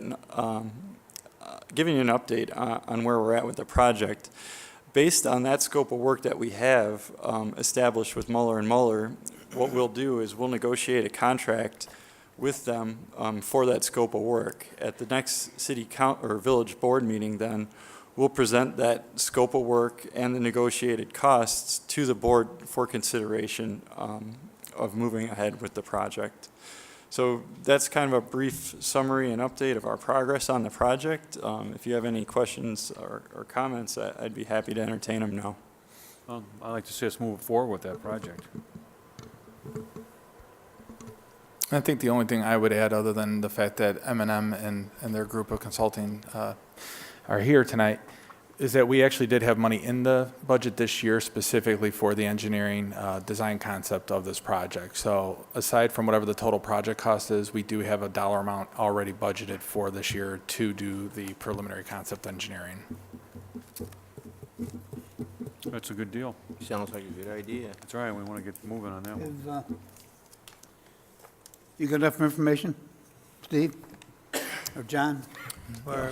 giving you an update on where we're at with the project. Based on that scope of work that we have established with Muller & Muller, what we'll do is we'll negotiate a contract with them for that scope of work. At the next city or village board meeting, then we'll present that scope of work and the negotiated costs to the board for consideration of moving ahead with the project. So that's kind of a brief summary and update of our progress on the project. If you have any questions or comments, I'd be happy to entertain them now. I'd like to see us move forward with that project. I think the only thing I would add, other than the fact that M&M and their group of consulting are here tonight, is that we actually did have money in the budget this year specifically for the engineering design concept of this project. So aside from whatever the total project cost is, we do have a dollar amount already budgeted for this year to do the preliminary concept engineering. That's a good deal. Sounds like a good idea. That's right, we want to get moving on that one. You got enough information, Steve? Or John? Or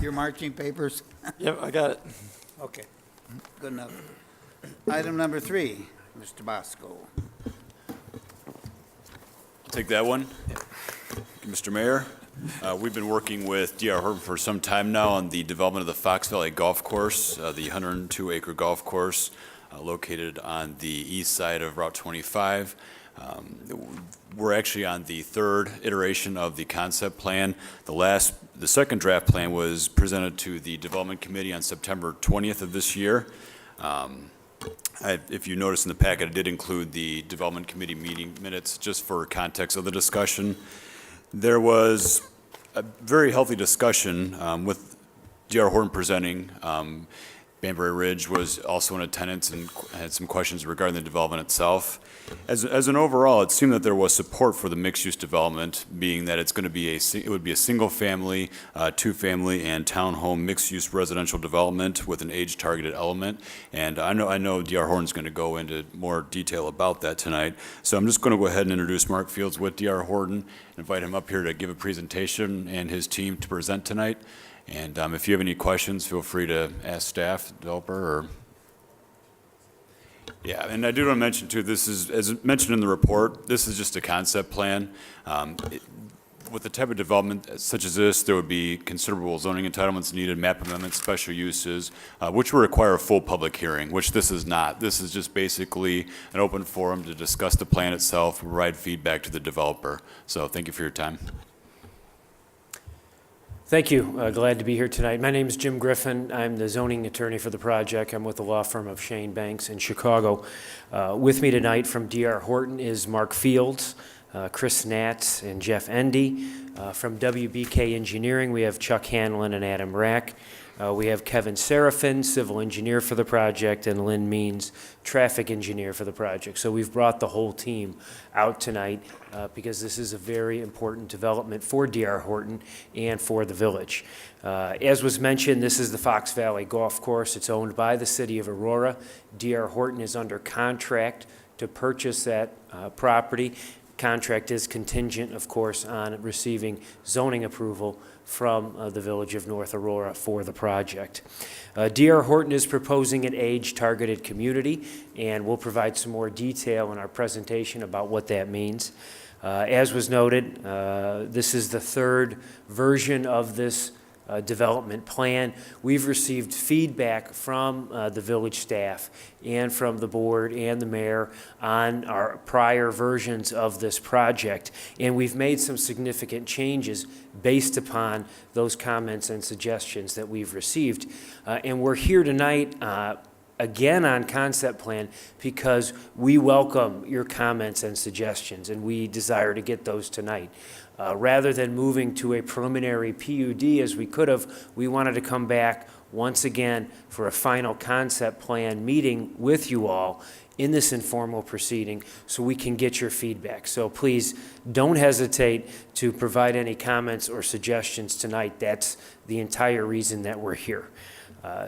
your marching papers? Yep, I got it. Okay, good enough. Item number 3, Mr. Bosco. Take that one. Mr. Mayor, we've been working with D.R. Horton for some time now on the development of the Fox Valley Golf Course, the 102-acre golf course located on the east side of Route 25. We're actually on the third iteration of the concept plan. The second draft plan was presented to the Development Committee on September 20th of this year. If you notice in the packet, I did include the Development Committee meeting minutes just for context of the discussion. There was a very healthy discussion with D.R. Horton presenting. Banbury Ridge was also in attendance and had some questions regarding the development itself. As an overall, it seemed that there was support for the mixed-use development, being that it would be a single-family, two-family, and townhome mixed-use residential development with an age-targeted element. And I know D.R. Horton's going to go into more detail about that tonight. So I'm just going to go ahead and introduce Mark Fields with D.R. Horton, invite him up here to give a presentation and his team to present tonight. And if you have any questions, feel free to ask staff, developer, or... Yeah, and I do want to mention, too, this is, as mentioned in the report, this is just a concept plan. With the type of development such as this, there would be considerable zoning entitlements needed, map amendments, special uses, which would require a full public hearing, which this is not. This is just basically an open forum to discuss the plan itself, provide feedback to the developer. So thank you for your time. Thank you. Glad to be here tonight. My name is Jim Griffin. I'm the zoning attorney for the project. I'm with the law firm of Shane Banks in Chicago. With me tonight from D.R. Horton is Mark Fields, Chris Natz, and Jeff Endy. From WBK Engineering, we have Chuck Hanlon and Adam Rack. We have Kevin Serafin, civil engineer for the project, and Lynn Means, traffic engineer for the project. So we've brought the whole team out tonight because this is a very important development for D.R. Horton and for the village. As was mentioned, this is the Fox Valley Golf Course. It's owned by the city of Aurora. D.R. Horton is under contract to purchase that property. Contract is contingent, of course, on receiving zoning approval from the village of North Aurora for the project. D.R. Horton is proposing an age-targeted community, and we'll provide some more detail in our presentation about what that means. As was noted, this is the third version of this development plan. We've received feedback from the village staff and from the board and the mayor on our prior versions of this project, and we've made some significant changes based upon those comments and suggestions that we've received. And we're here tonight again on concept plan because we welcome your comments and suggestions, and we desire to get those tonight. Rather than moving to a preliminary PUD as we could have, we wanted to come back once again for a final concept plan meeting with you all in this informal proceeding so we can get your feedback. So please don't hesitate to provide any comments or suggestions tonight. That's the entire reason that we're here.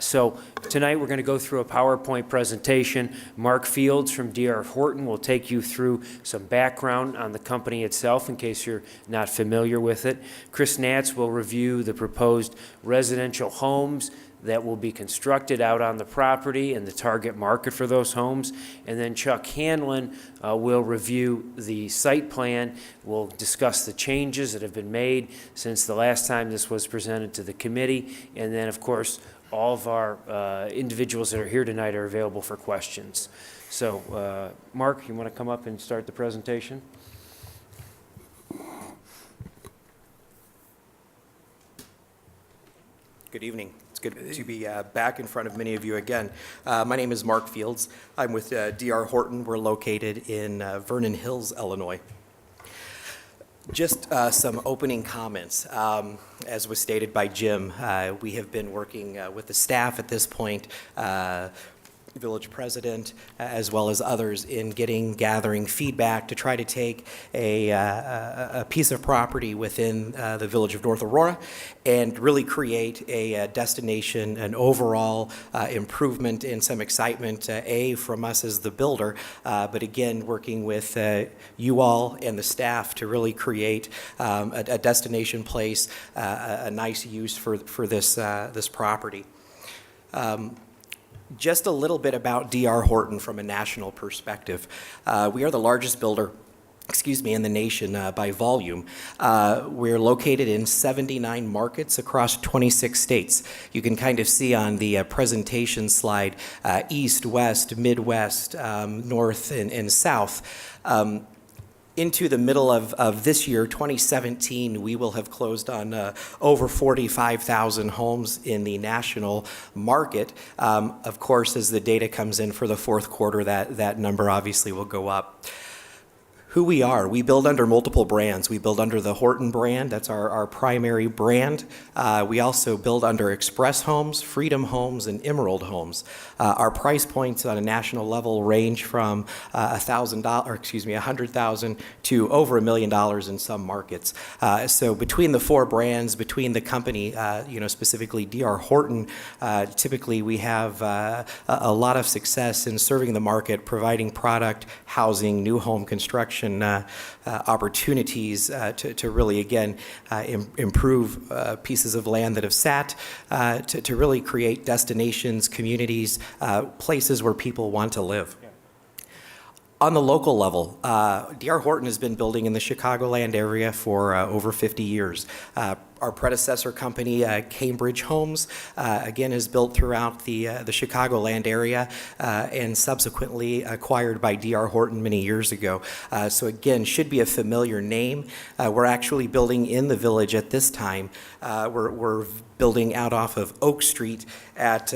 So tonight we're going to go through a PowerPoint presentation. Mark Fields from D.R. Horton will take you through some background on the company itself in case you're not familiar with it. Chris Natz will review the proposed residential homes that will be constructed out on the property and the target market for those homes. And then Chuck Hanlon will review the site plan. We'll discuss the changes that have been made since the last time this was presented to the committee. And then, of course, all of our individuals that are here tonight are available for questions. So, Mark, you want to come up and start the presentation? Good evening. It's good to be back in front of many of you again. My name is Mark Fields. I'm with D.R. Horton. We're located in Vernon Hills, Illinois. Just some opening comments. As was stated by Jim, we have been working with the staff at this point, village president, as well as others in gathering feedback to try to take a piece of property within the village of North Aurora and really create a destination, an overall improvement and some excitement, from us as the builder, but again, working with you all and the staff to really create a destination place, a nice use for this property. Just a little bit about D.R. Horton from a national perspective. We are the largest builder, in the nation by volume. We're located in 79 markets across 26 states. You can kind of see on the presentation slide, east, west, Midwest, north, and south. Into the middle of this year, 2017, we will have closed on over 45,000 homes in the national market. Of course, as the data comes in for the fourth quarter, that number obviously will go up. Who we are. We build under multiple brands. We build under the Horton brand. That's our primary brand. We also build under Express Homes, Freedom Homes, and Emerald Homes. Our price points on a national level range from $100,000 to over $1 million in some markets. So between the four brands, between the company, specifically D.R. Horton, typically we have a lot of success in serving the market, providing product, housing, new home construction, opportunities to really, again, improve pieces of land that have sat, to really create destinations, communities, places where people want to live. On the local level, D.R. Horton has been building in the Chicagoland area for over 50 years. Our predecessor company, Cambridge Homes, again, is built throughout the Chicagoland area and subsequently acquired by D.R. Horton many years ago. So again, should be a familiar name. We're actually building in the village at this time. We're building out off of Oak Street at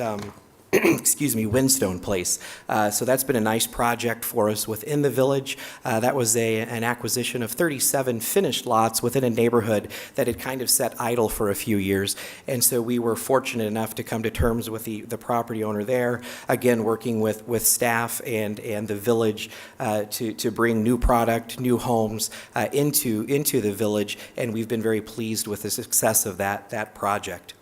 Windstone Place. So that's been a nice project for us within the village. That was an acquisition of 37 finished lots within a neighborhood that had kind of sat idle for a few years. And so we were fortunate enough to come to terms with the property owner there, again, working with staff and the village to bring new product, new homes into the village. And we've been very pleased with the success of that project.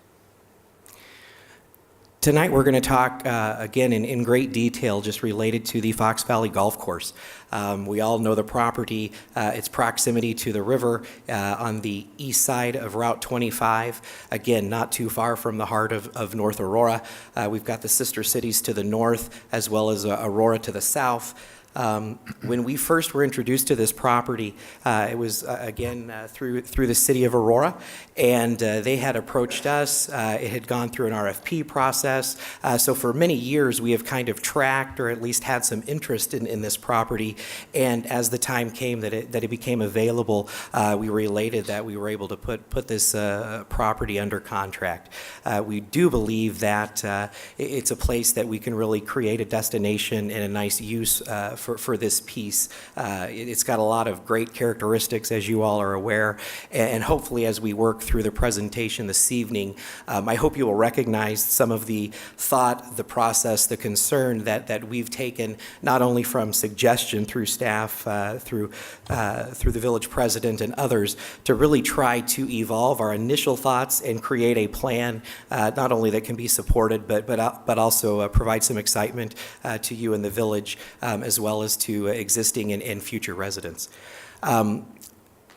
Tonight we're going to talk, again, in great detail just related to the Fox Valley Golf Course. We all know the property, its proximity to the river on the east side of Route 25. Again, not too far from the heart of North Aurora. We've got the sister cities to the north as well as Aurora to the south. When we first were introduced to this property, it was, again, through the city of Aurora, and they had approached us. It had gone through an RFP process. So for many years, we have kind of tracked or at least had some interest in this property. And as the time came that it became available, we were elated that we were able to put this property under contract. We do believe that it's a place that we can really create a destination and a nice use for this piece. It's got a lot of great characteristics, as you all are aware, and hopefully as we work through the presentation this evening, I hope you will recognize some of the thought, the process, the concern that we've taken, not only from suggestion through staff, through the village president and others, to really try to evolve our initial thoughts and create a plan, not only that can be supported, but also provide some excitement to you in the village, as well as to existing and future residents.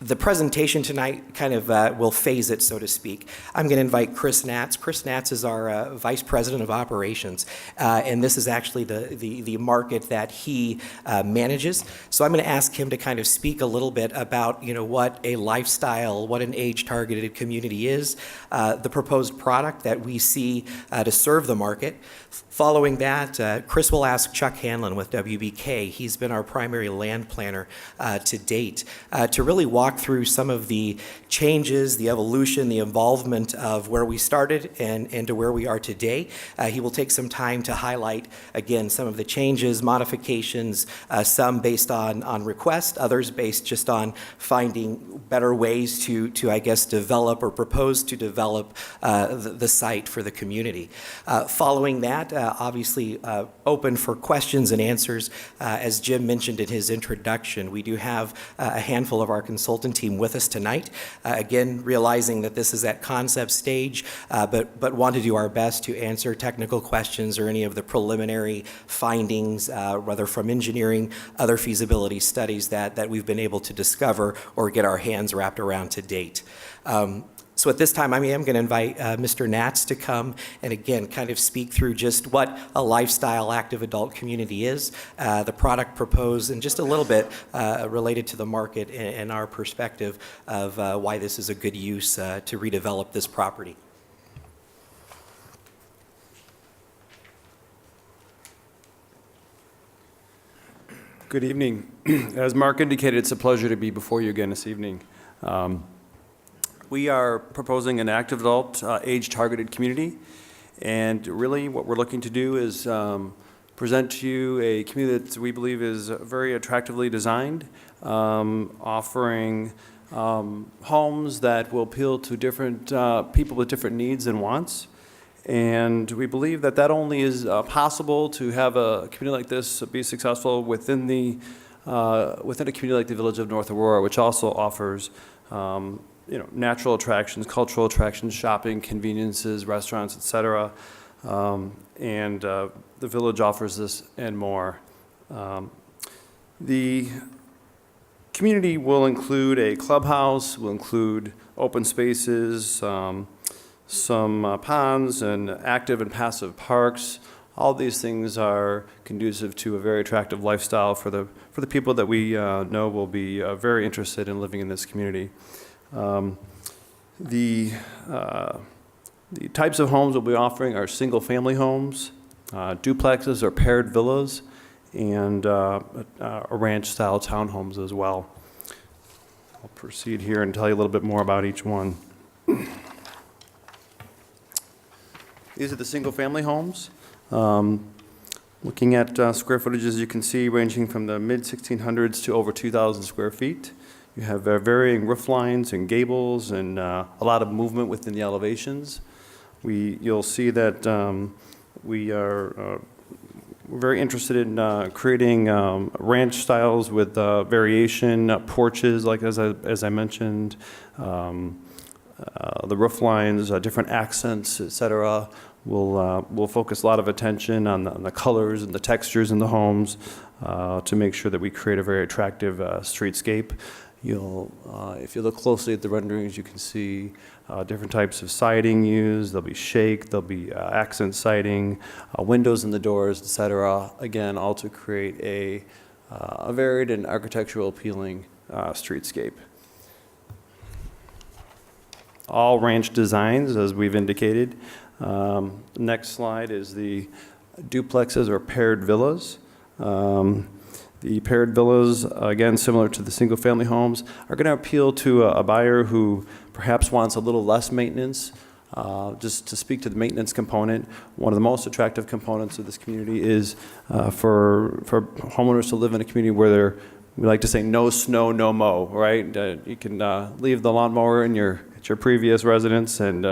The presentation tonight kind of will phase it, so to speak. I'm going to invite Chris Natz. Chris Natz is our Vice President of Operations, and this is actually the market that he manages. So I'm going to ask him to kind of speak a little bit about, what a lifestyle, what an age-targeted community is, the proposed product that we see to serve the market. Following that, Chris will ask Chuck Hanlon with WBK. He's been our primary land planner to date, to really walk through some of the changes, the evolution, the involvement of where we started and to where we are today. He will take some time to highlight, again, some of the changes, modifications, some based on request, others based just on finding better ways to I guess, develop or propose to develop the site for the community. Following that, obviously open for questions and answers. As Jim mentioned in his introduction, we do have a handful of our consultant team with us tonight. Again, realizing that this is at concept stage, but want to do our best to answer technical questions or any of the preliminary findings, whether from engineering, other feasibility studies that we've been able to discover or get our hands wrapped around to date. So at this time, I am going to invite Mr. Natz to come and again kind of speak through just what a lifestyle active adult community is, the product proposed, and just a little bit related to the market and our perspective of why this is a good use to redevelop this property. Good evening. As Mark indicated, it's a pleasure to be before you again this evening. We are proposing an active adult, age-targeted community, and really what we're looking to do is present to you a community that we believe is very attractively designed, offering homes that will appeal to different people with different needs and wants. And we believe that that only is possible to have a community like this be successful within a community like the Village of North Aurora, which also offers natural attractions, cultural attractions, shopping, conveniences, restaurants, etc. And the village offers this and more. The community will include a clubhouse, will include open spaces, some ponds and active and passive parks. All these things are conducive to a very attractive lifestyle for the people that we know will be very interested in living in this community. The types of homes we'll be offering are single-family homes, duplexes or paired villas, and ranch-style townhomes as well. I'll proceed here and tell you a little bit more about each one. These are the single-family homes. Looking at square footage, as you can see, ranging from the mid-1600s to over 2,000 square feet. You have varying roof lines and gables and a lot of movement within the elevations. You'll see that we're very interested in creating ranch styles with variation, porches, like as I mentioned, the roof lines, different accents, etc. We'll focus a lot of attention on the colors and the textures in the homes to make sure that we create a very attractive streetscape. If you look closely at the renderings, you can see different types of siding used. There'll be shake, there'll be accent siding, windows in the doors, etc. Again, all to create a a varied and architectural appealing streetscape. All ranch designs, as we've indicated. Next slide is the duplexes or paired villas. The paired villas, again, similar to the single-family homes, are going to appeal to a buyer who perhaps wants a little less maintenance. Just to speak to the maintenance component, one of the most attractive components of this community is for homeowners to live in a community where we like to say no snow, no mow, right? You can leave the lawnmower at your previous residence and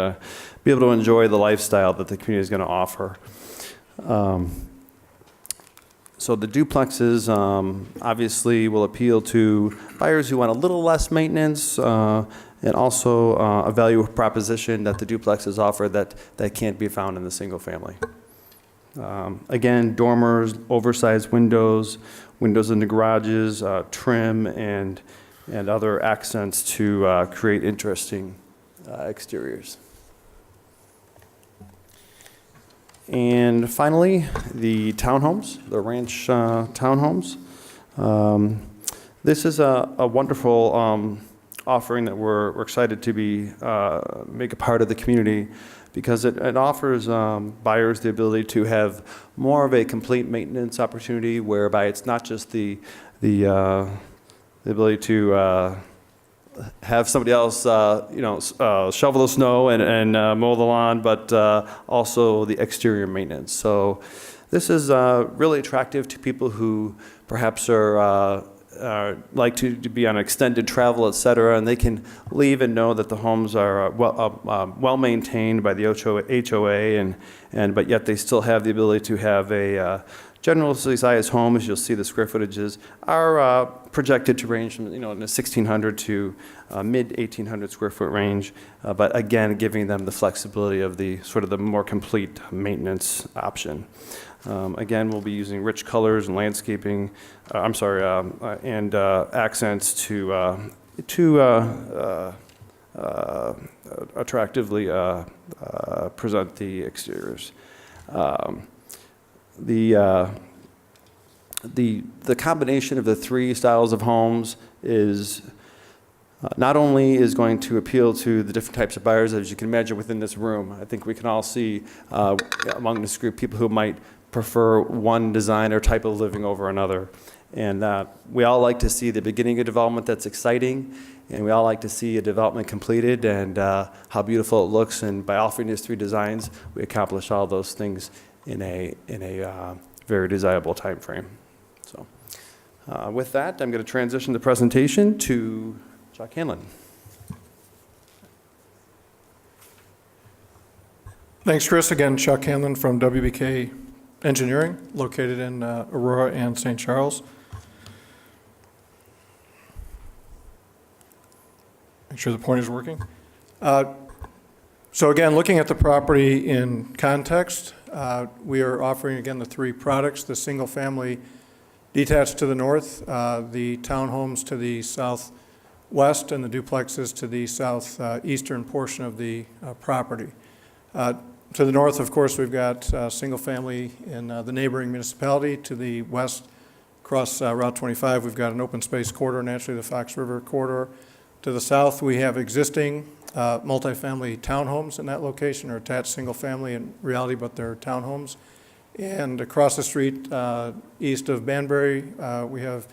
be able to enjoy the lifestyle that the community is going to offer. So the duplexes obviously will appeal to buyers who want a little less maintenance and also a value proposition that the duplexes offer that can't be found in the single family. Again, dormers, oversized windows, windows in the garages, trim, and other accents to create interesting exteriors. And finally, the townhomes, the ranch townhomes. This is a wonderful offering that we're excited to make a part of the community because it offers buyers the ability to have more of a complete maintenance opportunity whereby it's not just the ability to have somebody else, shovel the snow and mow the lawn, but also the exterior maintenance. So this is really attractive to people who perhaps are like to be on extended travel, et cetera, and they can leave and know that the homes are well maintained by the HOA, but yet they still have the ability to have a generously sized homes. You'll see the square footages are projected to range from in the 1,600 to mid 1,800 square foot range, but again, giving them the flexibility of the sort of the more complete maintenance option. Again, we'll be using rich colors and landscaping. And accents to attractively present the exteriors. The combination of the three styles of homes is not only is going to appeal to the different types of buyers, as you can imagine within this room. I think we can all see among this group people who might prefer one design or type of living over another. And we all like to see the beginning of development that's exciting, and we all like to see a development completed and how beautiful it looks. And by offering these three designs, we accomplish all those things in a very desirable time frame. So with that, I'm going to transition the presentation to Chuck Hanlon. Thanks, Chris. Again, Chuck Hanlon from WBK Engineering, located in Aurora and St. Charles. Make sure the pointer's working. So again, looking at the property in context, we are offering, again, the three products: the single-family detached to the north, the townhomes to the southwest, and the duplexes to the southeastern portion of the property. To the north, of course, we've got single-family in the neighboring municipality. To the west, across Route 25, we've got an open space corridor, naturally the Fox River corridor. To the south, we have existing multifamily townhomes in that location, or attached single-family in reality, but they're townhomes. And across the street, east of Banbury, we have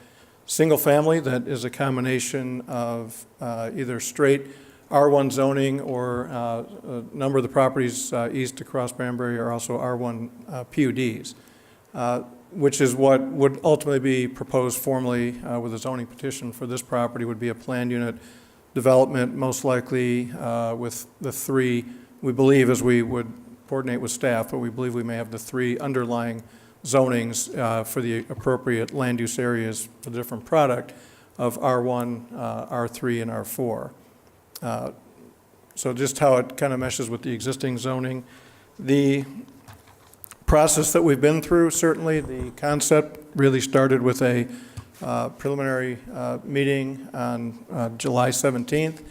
single-family that is a combination of either straight R1 zoning, or a number of the properties east across Banbury are also R1 PUDs, which is what would ultimately be proposed formally with a zoning petition for this property. Would be a planned unit development, most likely with the three, we believe, as we would coordinate with staff, but we believe we may have the three underlying zonings for the appropriate land use areas for the different product of R1, R3, and R4. So just how it kind of meshes with the existing zoning. The process that we've been through, certainly the concept really started with a preliminary meeting on July 17th.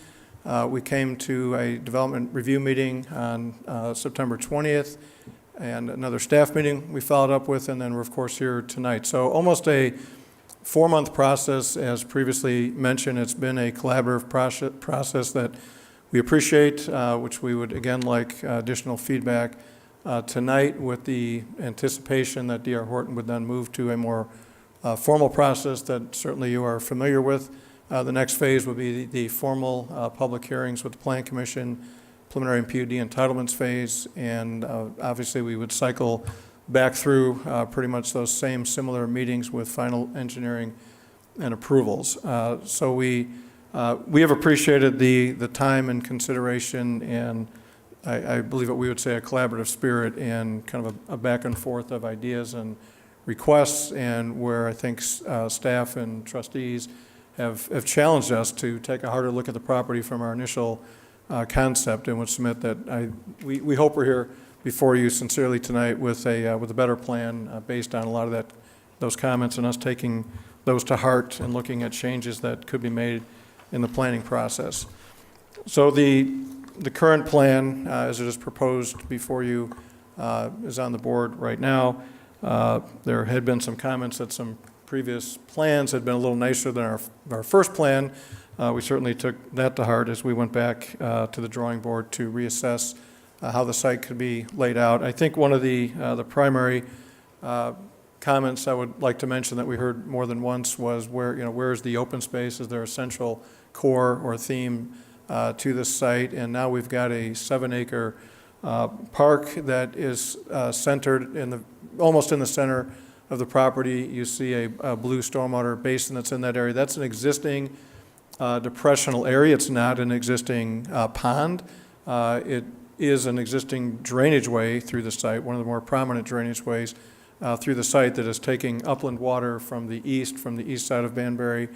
We came to a development review meeting on September 20th, and another staff meeting we followed up with, and then we're of course here tonight. So almost a 4-month process, as previously mentioned. It's been a collaborative process that we appreciate, which we would again like additional feedback tonight, with the anticipation that D.R. Horton would then move to a more formal process that certainly you are familiar with. The next phase would be the formal public hearings with the Plan Commission, preliminary and PUD entitlements phase, and obviously we would cycle back through pretty much those same similar meetings with final engineering and approvals. So we have appreciated the time and consideration, and I believe what we would say a collaborative spirit and kind of a back and forth of ideas and requests, and where I think staff and trustees have challenged us to take a harder look at the property from our initial concept, and would submit that we hope we're here before you sincerely tonight with a better plan based on a lot of those comments, and us taking those to heart and looking at changes that could be made in the planning process. So the current plan, as it is proposed before you, is on the board right now. There had been some comments that some previous plans had been a little nicer than our first plan. We certainly took that to heart as we went back to the drawing board to reassess how the site could be laid out. I think one of the primary comments I would like to mention that we heard more than once was where is the open space? Is there a central core or theme to this site? And now we've got a 7-acre park that is centered almost in the center of the property. You see a blue stormwater basin that's in that area. That's an existing depressional area. It's not an existing pond. It is an existing drainage way through the site, one of the more prominent drainage ways through the site, that is taking upland water from the east side of Banbury,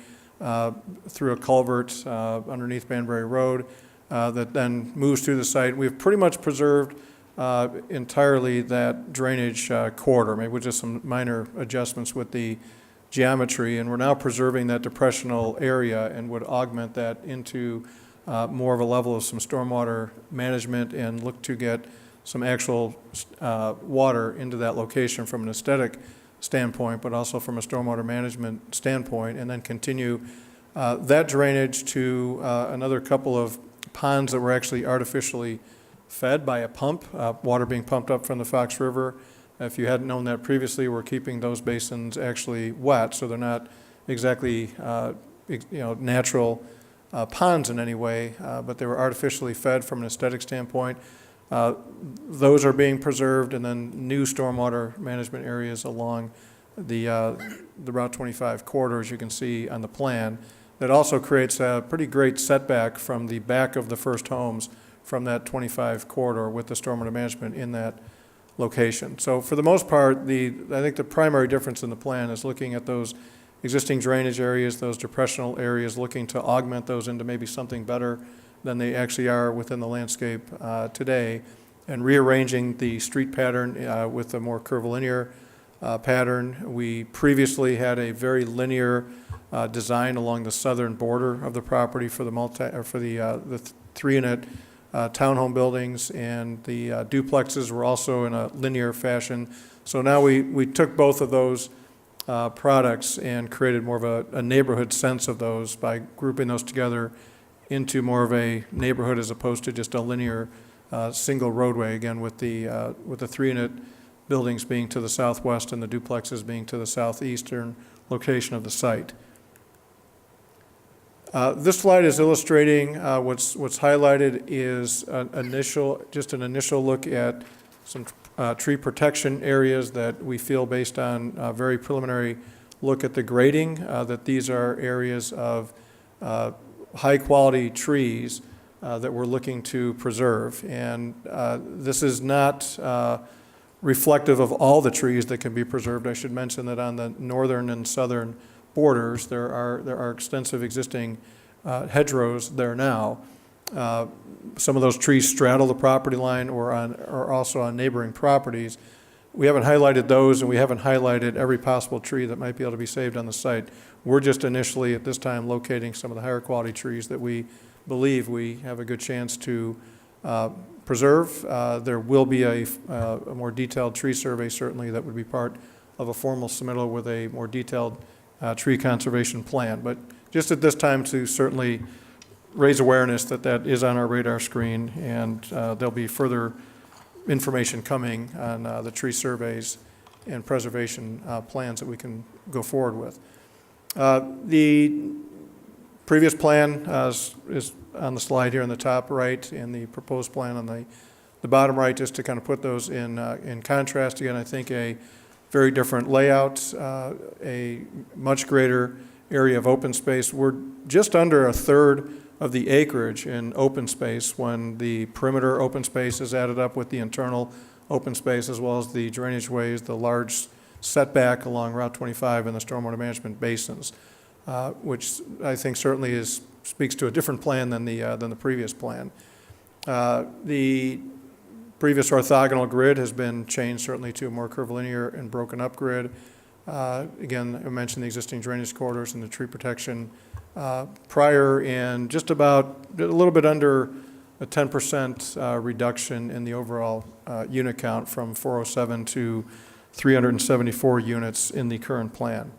through a culvert underneath Banbury Road, that then moves through the site. We've pretty much preserved entirely that drainage corridor, maybe with just some minor adjustments with the geometry, and we're now preserving that depressional area and would augment that into more of a level of some stormwater management, and look to get some actual water into that location from an aesthetic standpoint, but also from a stormwater management standpoint, and then continue that drainage to another couple of ponds that were actually artificially fed by a pump, water being pumped up from the Fox River. If you hadn't known that previously, we're keeping those basins actually wet, so they're not exactly natural ponds in any way, but they were artificially fed from an aesthetic standpoint. Those are being preserved, and then new stormwater management areas along the Route 25 corridor, as you can see on the plan. That also creates a pretty great setback from the back of the first homes from that 25 corridor with the stormwater management in that location. So for the most part, I think the primary difference in the plan is looking at those existing drainage areas, those depressional areas, looking to augment those into maybe something better than they actually are within the landscape today, and rearranging the street pattern with a more curvilinear pattern. We previously had a very linear design along the southern border of the property for the 3-unit townhome buildings, and the duplexes were also in a linear fashion. So now we took both of those products and created more of a neighborhood sense of those by grouping those together into more of a neighborhood as opposed to just a linear single roadway, again with the 3-unit buildings being to the southwest and the duplexes being to the southeastern location of the site. This slide is illustrating what's highlighted is just an initial look at some tree protection areas that we feel, based on a very preliminary look at the grading, that these are areas of high quality trees that we're looking to preserve. And this is not reflective of all the trees that can be preserved. I should mention that on the northern and southern borders, there are extensive existing hedgerows there now. Some of those trees straddle the property line or are also on neighboring properties. We haven't highlighted those, and we haven't highlighted every possible tree that might be able to be saved on the site. We're just initially at this time locating some of the higher quality trees that we believe we have a good chance to preserve. There will be a more detailed tree survey, certainly, that would be part of a formal submittal with a more detailed tree conservation plan. But just at this time to certainly raise awareness that that is on our radar screen, and there'll be further information coming on the tree surveys and preservation plans that we can go forward with. The previous plan is on the slide here in the top right, and the proposed plan on the bottom right, just to kind of put those in contrast. Again, I think a very different layout, a much greater area of open space. We're just under a third of the acreage in open space when the perimeter open space is added up with the internal open space, as well as the drainage ways, the large setback along Route 25 and the stormwater management basins, which I think certainly speaks to a different plan than the previous plan. The previous orthogonal grid has been changed certainly to a more curvilinear and broken up grid. Again, I mentioned the existing drainage corridors and the tree protection prior, and just about a little bit under a 10% reduction in the overall unit count from 407 to 374 units in the current plan.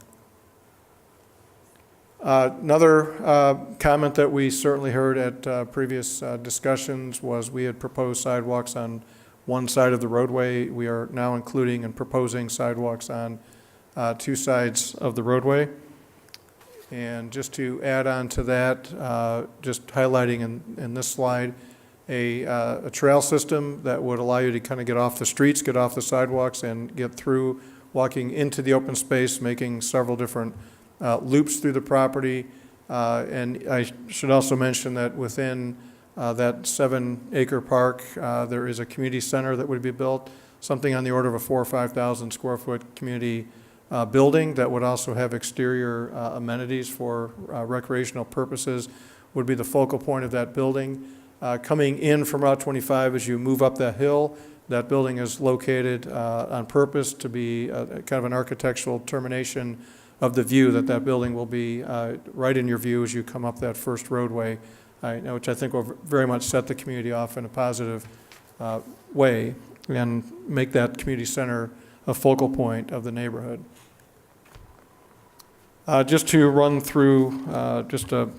Another comment that we certainly heard at previous discussions was we had proposed sidewalks on one side of the roadway. We are now including and proposing sidewalks on two sides of the roadway. And just to add on to that, just highlighting in this slide, a trail system that would allow you to kind of get off the streets, get off the sidewalks, and get through walking into the open space, making several different loops through the property. And I should also mention that within that 7-acre park, there is a community center that would be built, something on the order of a 4,000 or 5,000 square foot community building that would also have exterior amenities for recreational purposes, would be the focal point of that building. Coming in from Route 25 as you move up that hill, that building is located on purpose to be kind of an architectural termination of the view that building will be right in your view as you come up that first roadway, which I think will very much set the community off in a positive way and make that community center a focal point of the neighborhood. Just to run through just a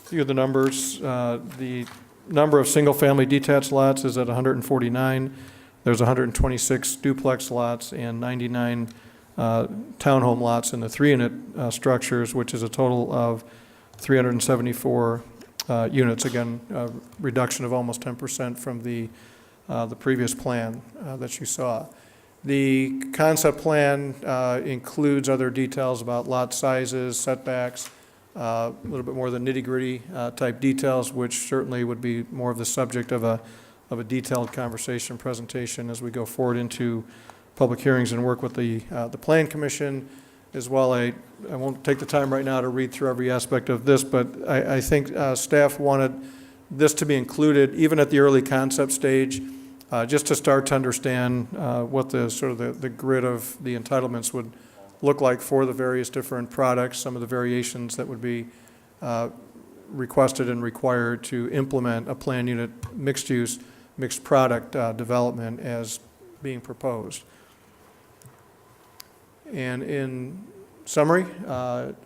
few of the numbers, the number of single-family detached lots is at 149. There's 126 duplex lots and 99 townhome lots in the 3-unit structures, which is a total of 374 units. Again, a reduction of almost 10% from the previous plan that you saw. The concept plan includes other details about lot sizes, setbacks, a little bit more of the nitty-gritty type details, which certainly would be more of the subject of a detailed conversation presentation as we go forward into public hearings and work with the Plan Commission as well. I won't take the time right now to read through every aspect of this, but I think staff wanted this to be included even at the early concept stage, just to start to understand what the sort of the grid of the entitlements would look like for the various different products, some of the variations that would be requested and required to implement a plan unit mixed use, mixed product development as being proposed. And in summary,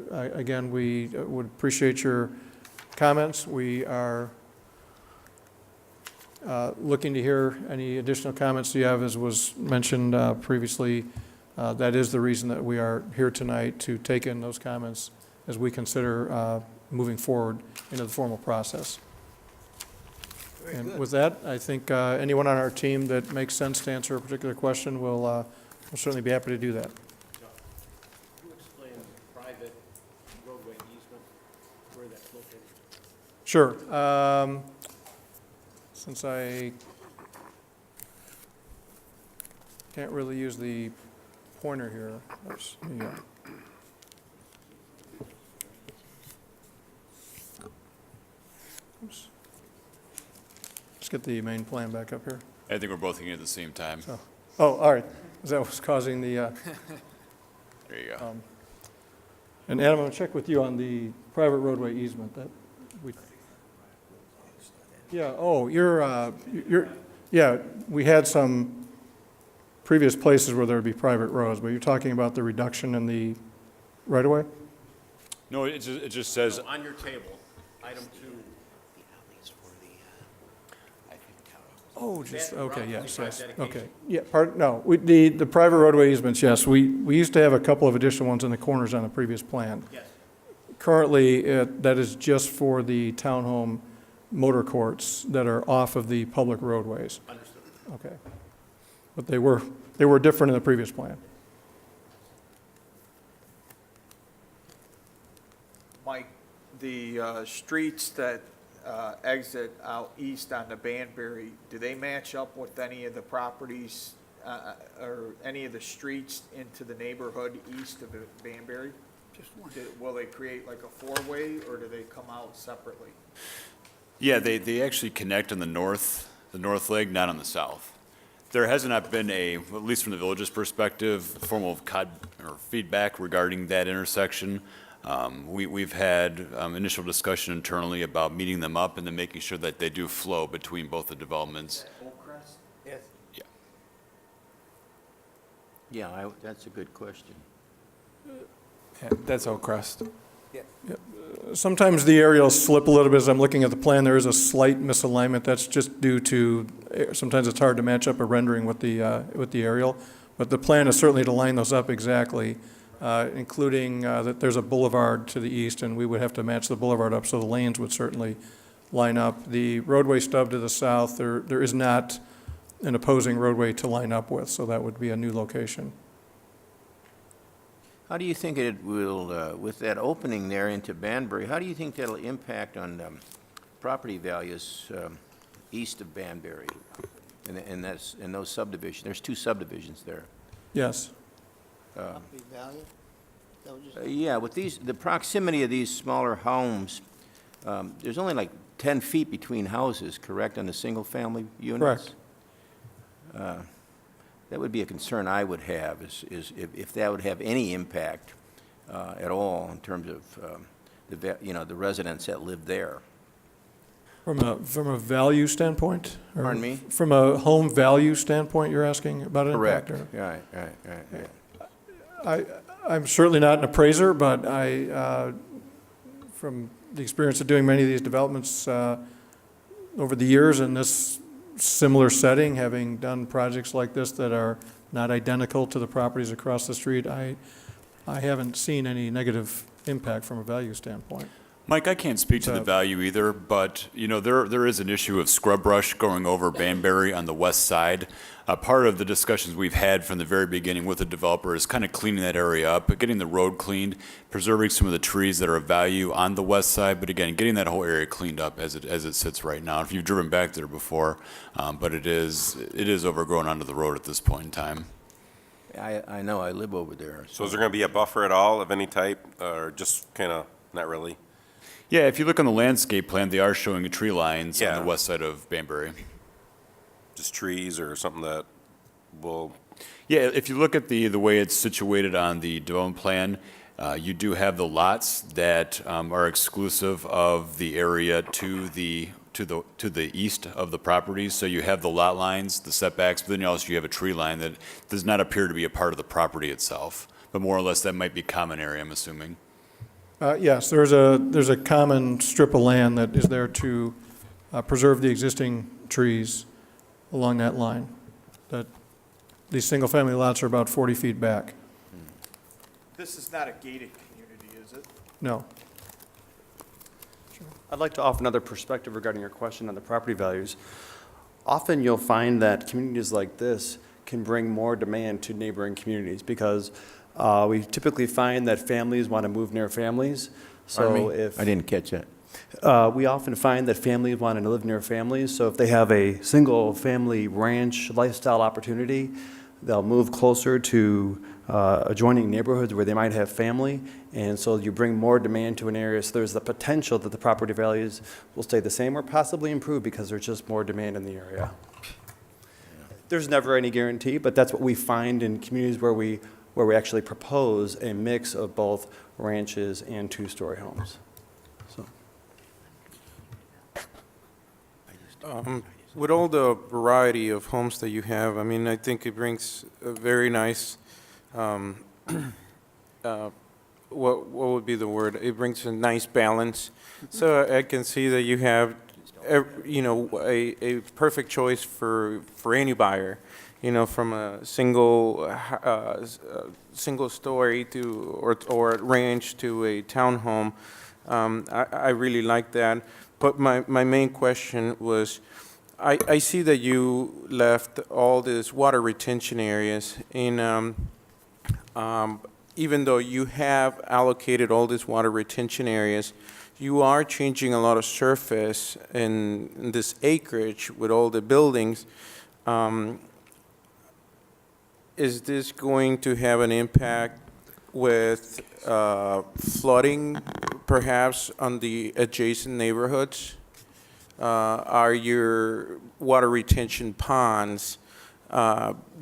again, we would appreciate your comments. We are looking to hear any additional comments you have. As was mentioned previously, that is the reason that we are here tonight, to take in those comments as we consider moving forward into the formal process. And with that, I think anyone on our team that makes sense to answer a particular question will certainly be happy to do that. Can you explain private roadway easement, where that's located? Sure. Since I can't really use the pointer here, let's oops. Let's get the main plan back up here. I think we're both looking at the same time. Oh, all right. Is that what's causing the? There you go. And Adam, I'm going to check with you on the private roadway easement that we. Yeah. Oh, yeah. We had some previous places where there would be private roads, but you're talking about the reduction in the right-of-way? No, it just says, On your table, item 2. Oh, just, okay, yes, yes, dedication. okay. Yeah, the private roadway easements, yes, we used to have a couple of additional ones in the corners on the previous plan. Yes. Currently, that is just for the townhome motor courts that are off of the public roadways. Understood. Okay. But they were different in the previous plan. Mike, the streets that exit out east on the Banbury, do they match up with any of the properties or any of the streets into the neighborhood east of the Banbury? Will they create like a four-way, or do they come out separately? yeah, they actually connect on the north leg, not on the south. There has not been at least from the village's perspective, formal feedback regarding that intersection. We've had initial discussion internally about meeting them up and then making sure that they do flow between both the developments. Yes. Yeah. Yeah, that's a good question. Yeah, that's Oak Crest. Sometimes the aerials slip a little bit as I'm looking at the plan. There is a slight misalignment. That's just due to, sometimes it's hard to match up a rendering with the aerial. But the plan is certainly to line those up exactly, including that there's a boulevard to the east, and we would have to match the boulevard up so the lanes would certainly line up. The roadway stub to the south, there is not an opposing roadway to line up with, so that would be a new location. How do you think it will, with that opening there into Banbury, how do you think that'll impact on property values east of Banbury? And those subdivisions, there's 2 subdivisions there. Yes. Yeah, with the proximity of these smaller homes, there's only like 10 feet between houses, correct, on the single-family units? Correct. That would be a concern I would have, is if that would have any impact at all in terms of the residents that live there. From a value standpoint? Or Pardon me? From a home value standpoint, you're asking about an impact? Correct. Right. I'm certainly not an appraiser, but from the experience of doing many of these developments over the years in this similar setting, having done projects like this that are not identical to the properties across the street, I haven't seen any negative impact from a value standpoint. Mike, I can't speak to the value either, but, there is an issue of scrub brush going over Banbury on the west side. Part of the discussions we've had from the very beginning with the developer is kind of cleaning that area up, getting the road cleaned, preserving some of the trees that are of value on the west side, but again, getting that whole area cleaned up as it sits right now. If you've driven back there before, but it is overgrown onto the road at this point in time. I know, I live over there. So is there going to be a buffer at all of any type, or just kind of not really? Yeah, if you look on the landscape plan, they are showing tree lines on Yeah. the west side of Banbury. Just trees or something that will, Yeah, if you look at the way it's situated on the development plan, you do have the lots that are exclusive of the area to the east of the property. So you have the lot lines, the setbacks, but then you also have a tree line that does not appear to be a part of the property itself. But more or less, that might be common area, I'm assuming. Yes, there's a common strip of land that is there to preserve the existing trees along that line. That these single-family lots are about 40 feet back. This is not a gated community, is it? No. I'd like to offer another perspective regarding your question on the property values. Often you'll find that communities like this can bring more demand to neighboring communities because we typically find that families want to move near families. So if I didn't catch that. we often find that families want to live near families. So if they have a single family ranch lifestyle opportunity, they'll move closer to adjoining neighborhoods where they might have family. And so you bring more demand to an area. So there's the potential that the property values will stay the same or possibly improve because there's just more demand in the area. There's never any guarantee, but that's what we find in communities where we actually propose a mix of both ranches and two-story homes. So. With all the variety of homes that you have, I mean, I think it brings a very nice, what would be the word? It brings a nice balance. So I can see that you have, a perfect choice for any buyer, from a single story or ranch to a townhome. I really like that. But my main question was, I see that you left all these water retention areas in, even though you have allocated all these water retention areas, you are changing a lot of surface in this acreage with all the buildings. Is this going to have an impact with flooding, perhaps, on the adjacent neighborhoods? Are your water retention ponds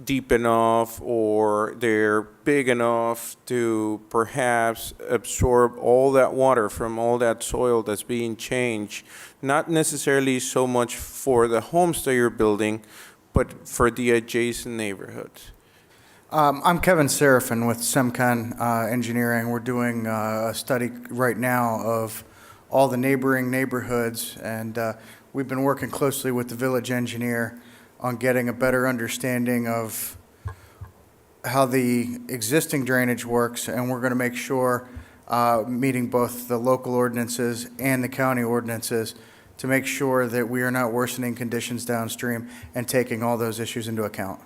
deep enough, or they're big enough to perhaps absorb all that water from all that soil that's being changed? Not necessarily so much for the homes that you're building, but for the adjacent neighborhoods. I'm Kevin Serafin with Semcon Engineering. We're doing a study right now of all the neighboring neighborhoods, and we've been working closely with the village engineer on getting a better understanding of how the existing drainage works, and we're going to make sure, meeting both the local ordinances and the county ordinances, to make sure that we are not worsening conditions downstream and taking all those issues into account.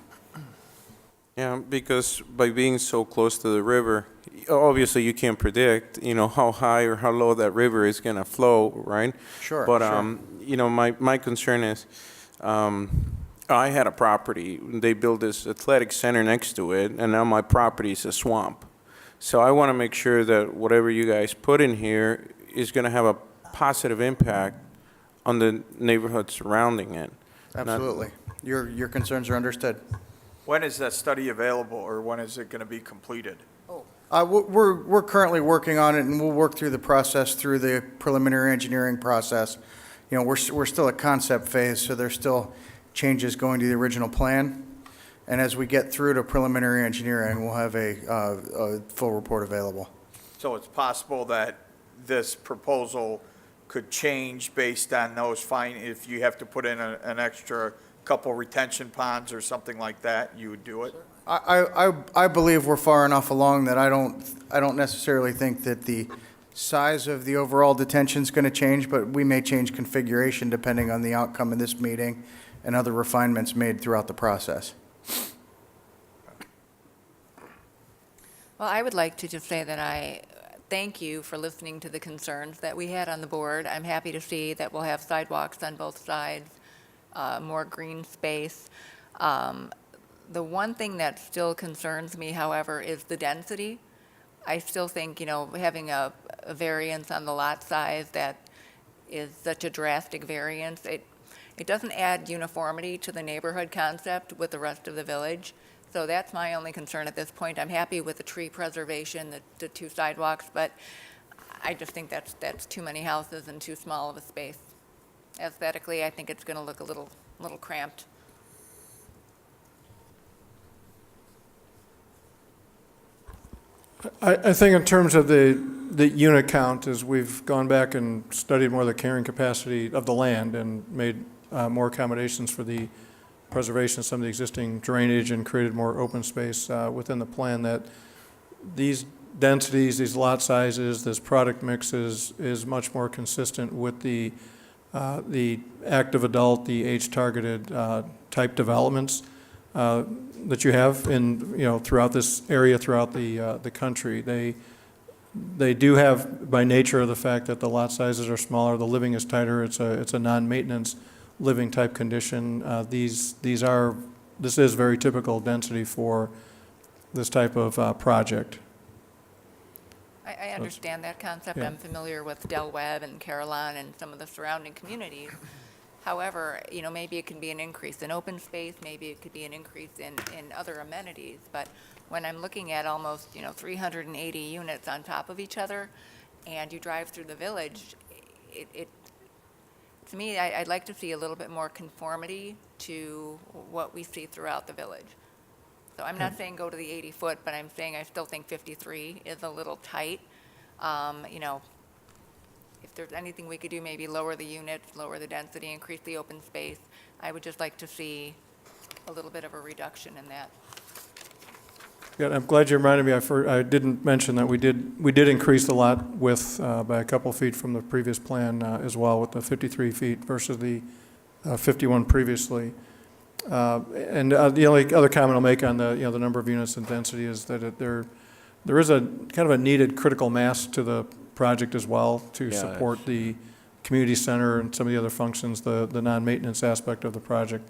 Yeah, because by being so close to the river, obviously you can't predict, how high or how low that river is going to flow, right? Sure. But, sure. my concern is, I had a property, they built this athletic center next to it, and now my property is a swamp. So I want to make sure that whatever you guys put in here is going to have a positive impact on the neighborhood surrounding it. Absolutely. Your concerns are understood. When is that study available, or when is it going to be completed? We're currently working on it, and we'll work through the process, through the preliminary engineering process. We're still at concept phase, so there's still changes going to the original plan. And as we get through to preliminary engineering, we'll have a full report available. So it's possible that this proposal could change based on those if you have to put in an extra couple retention ponds or something like that, you would do it? I believe we're far enough along that I don't necessarily think that the size of the overall detention is going to change, but we may change configuration depending on the outcome of this meeting and other refinements made throughout the process. Well, I would like to just say that I thank you for listening to the concerns that we had on the board. I'm happy to see that we'll have sidewalks on both sides, more green space. The one thing that still concerns me, however, is the density. I still think, having a variance on the lot size that is such a drastic variance, it doesn't add uniformity to the neighborhood concept with the rest of the village. So that's my only concern at this point. I'm happy with the tree preservation, the two sidewalks, but I just think that's too many houses and too small of a space. Aesthetically, I think it's going to look a little cramped. I think in terms of the unit count, as we've gone back and studied more of the carrying capacity of the land and made more accommodations for the preservation of some of the existing drainage and created more open space within the plan, that these densities, these lot sizes, this product mix is much more consistent with the active adult, the age-targeted type developments that you have in, throughout this area, throughout the country. They do have, by nature of the fact that the lot sizes are smaller, the living is tighter, it's a non-maintenance living type condition. This is very typical density for this type of project. I understand that concept. Yeah. I'm familiar with Del Webb and Carillon and some of the surrounding communities. However, maybe it can be an increase in open space, maybe it could be an increase in other amenities, but when I'm looking at almost, 380 units on top of each other, and you drive through the village, to me, I'd like to see a little bit more conformity to what we see throughout the village. So I'm not saying go to the 80-foot, but I'm saying I still think 53 is a little tight. You know, if there's anything we could do, maybe lower the units, lower the density, increase the open space. I would just like to see a little bit of a reduction in that. Yeah, I'm glad you reminded me. I didn't mention that we did increase the lot width by a couple feet from the previous plan as well, with the 53 feet versus the 51 previously. And the only other comment I'll make on the the number of units and density is that there is a kind of a needed critical mass to the project as well to support the community center and some of the other functions. The non-maintenance aspect of the project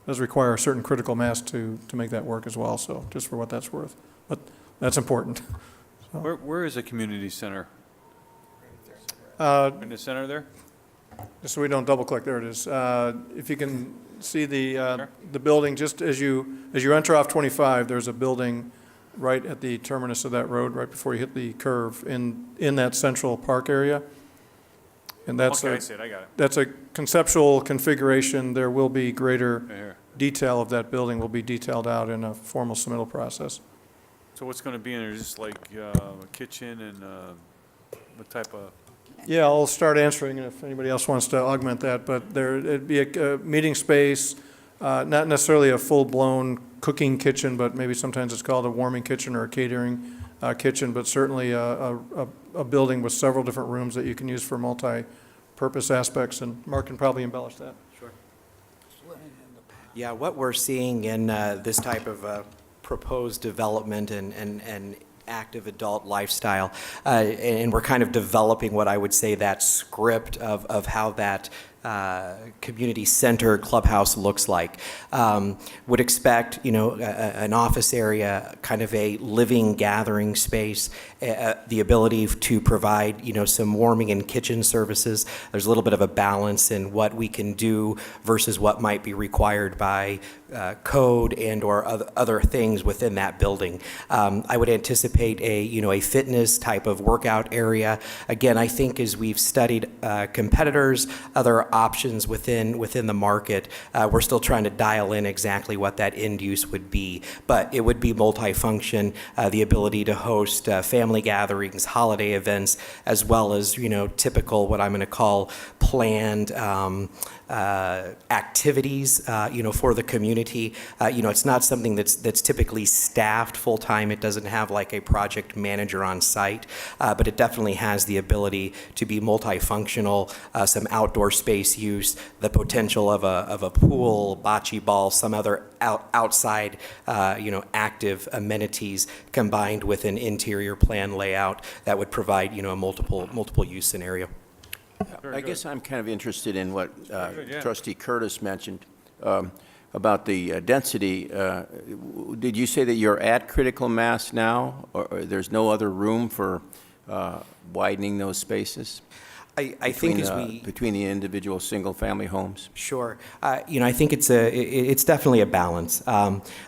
does require a certain critical mass to make that work as well. So just for what that's worth, but that's important. So. Where is the community center? In the center there? Just so we don't double click, there it is. If you can see the building, just as you enter off 25, there's a building right at the terminus of that road, right before you hit the curve in that central park area. And that's okay, I see it. I got it. That's a conceptual configuration. There will be greater detail of that building will be detailed out in a formal submittal process. So what's going to be in there? Just like a kitchen and what type of? Yeah, I'll start answering if anybody else wants to augment that, but it'd be a meeting space, not necessarily a full-blown cooking kitchen, but maybe sometimes it's called a warming kitchen or a catering kitchen, but certainly a building with several different rooms that you can use for multi-purpose aspects, and Mark can probably embellish that. Sure. Yeah, what we're seeing in this type of proposed development and active adult lifestyle, and we're kind of developing what I would say that script of how that community center clubhouse looks like. Would expect, an office area, kind of a living gathering space, the ability to provide, some warming and kitchen services. There's a little bit of a balance in what we can do versus what might be required by code and or other things within that building. I would anticipate a fitness type of workout area. Again, I think as we've studied competitors, other options within the market, we're still trying to dial in exactly what that end use would be. But it would be multifunction, the ability to host family gatherings, holiday events, as well as typical what I'm going to call planned activities, for the community. It's not something that's typically staffed full-time. It doesn't have like a project manager on site, but it definitely has the ability to be multifunctional, some outdoor space use, the potential of a pool, bocce ball, some other outside, active amenities combined with an interior plan layout that would provide, a multiple use scenario. I guess I'm kind of interested in what Trustee Curtis mentioned about the density. Did you say that you're at critical mass now, or there's no other room for widening those spaces? I think as between the individual single-family homes. Sure, I think it's definitely a balance.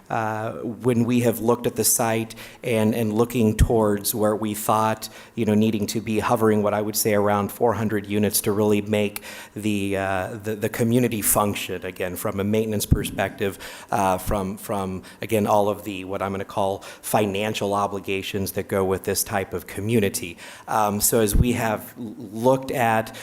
When we have looked at the site and looking towards where we thought needing to be hovering what I would say around 400 units to really make the community function again from a maintenance perspective, from again all of the what I'm going to call financial obligations that go with this type of community. So as we have looked at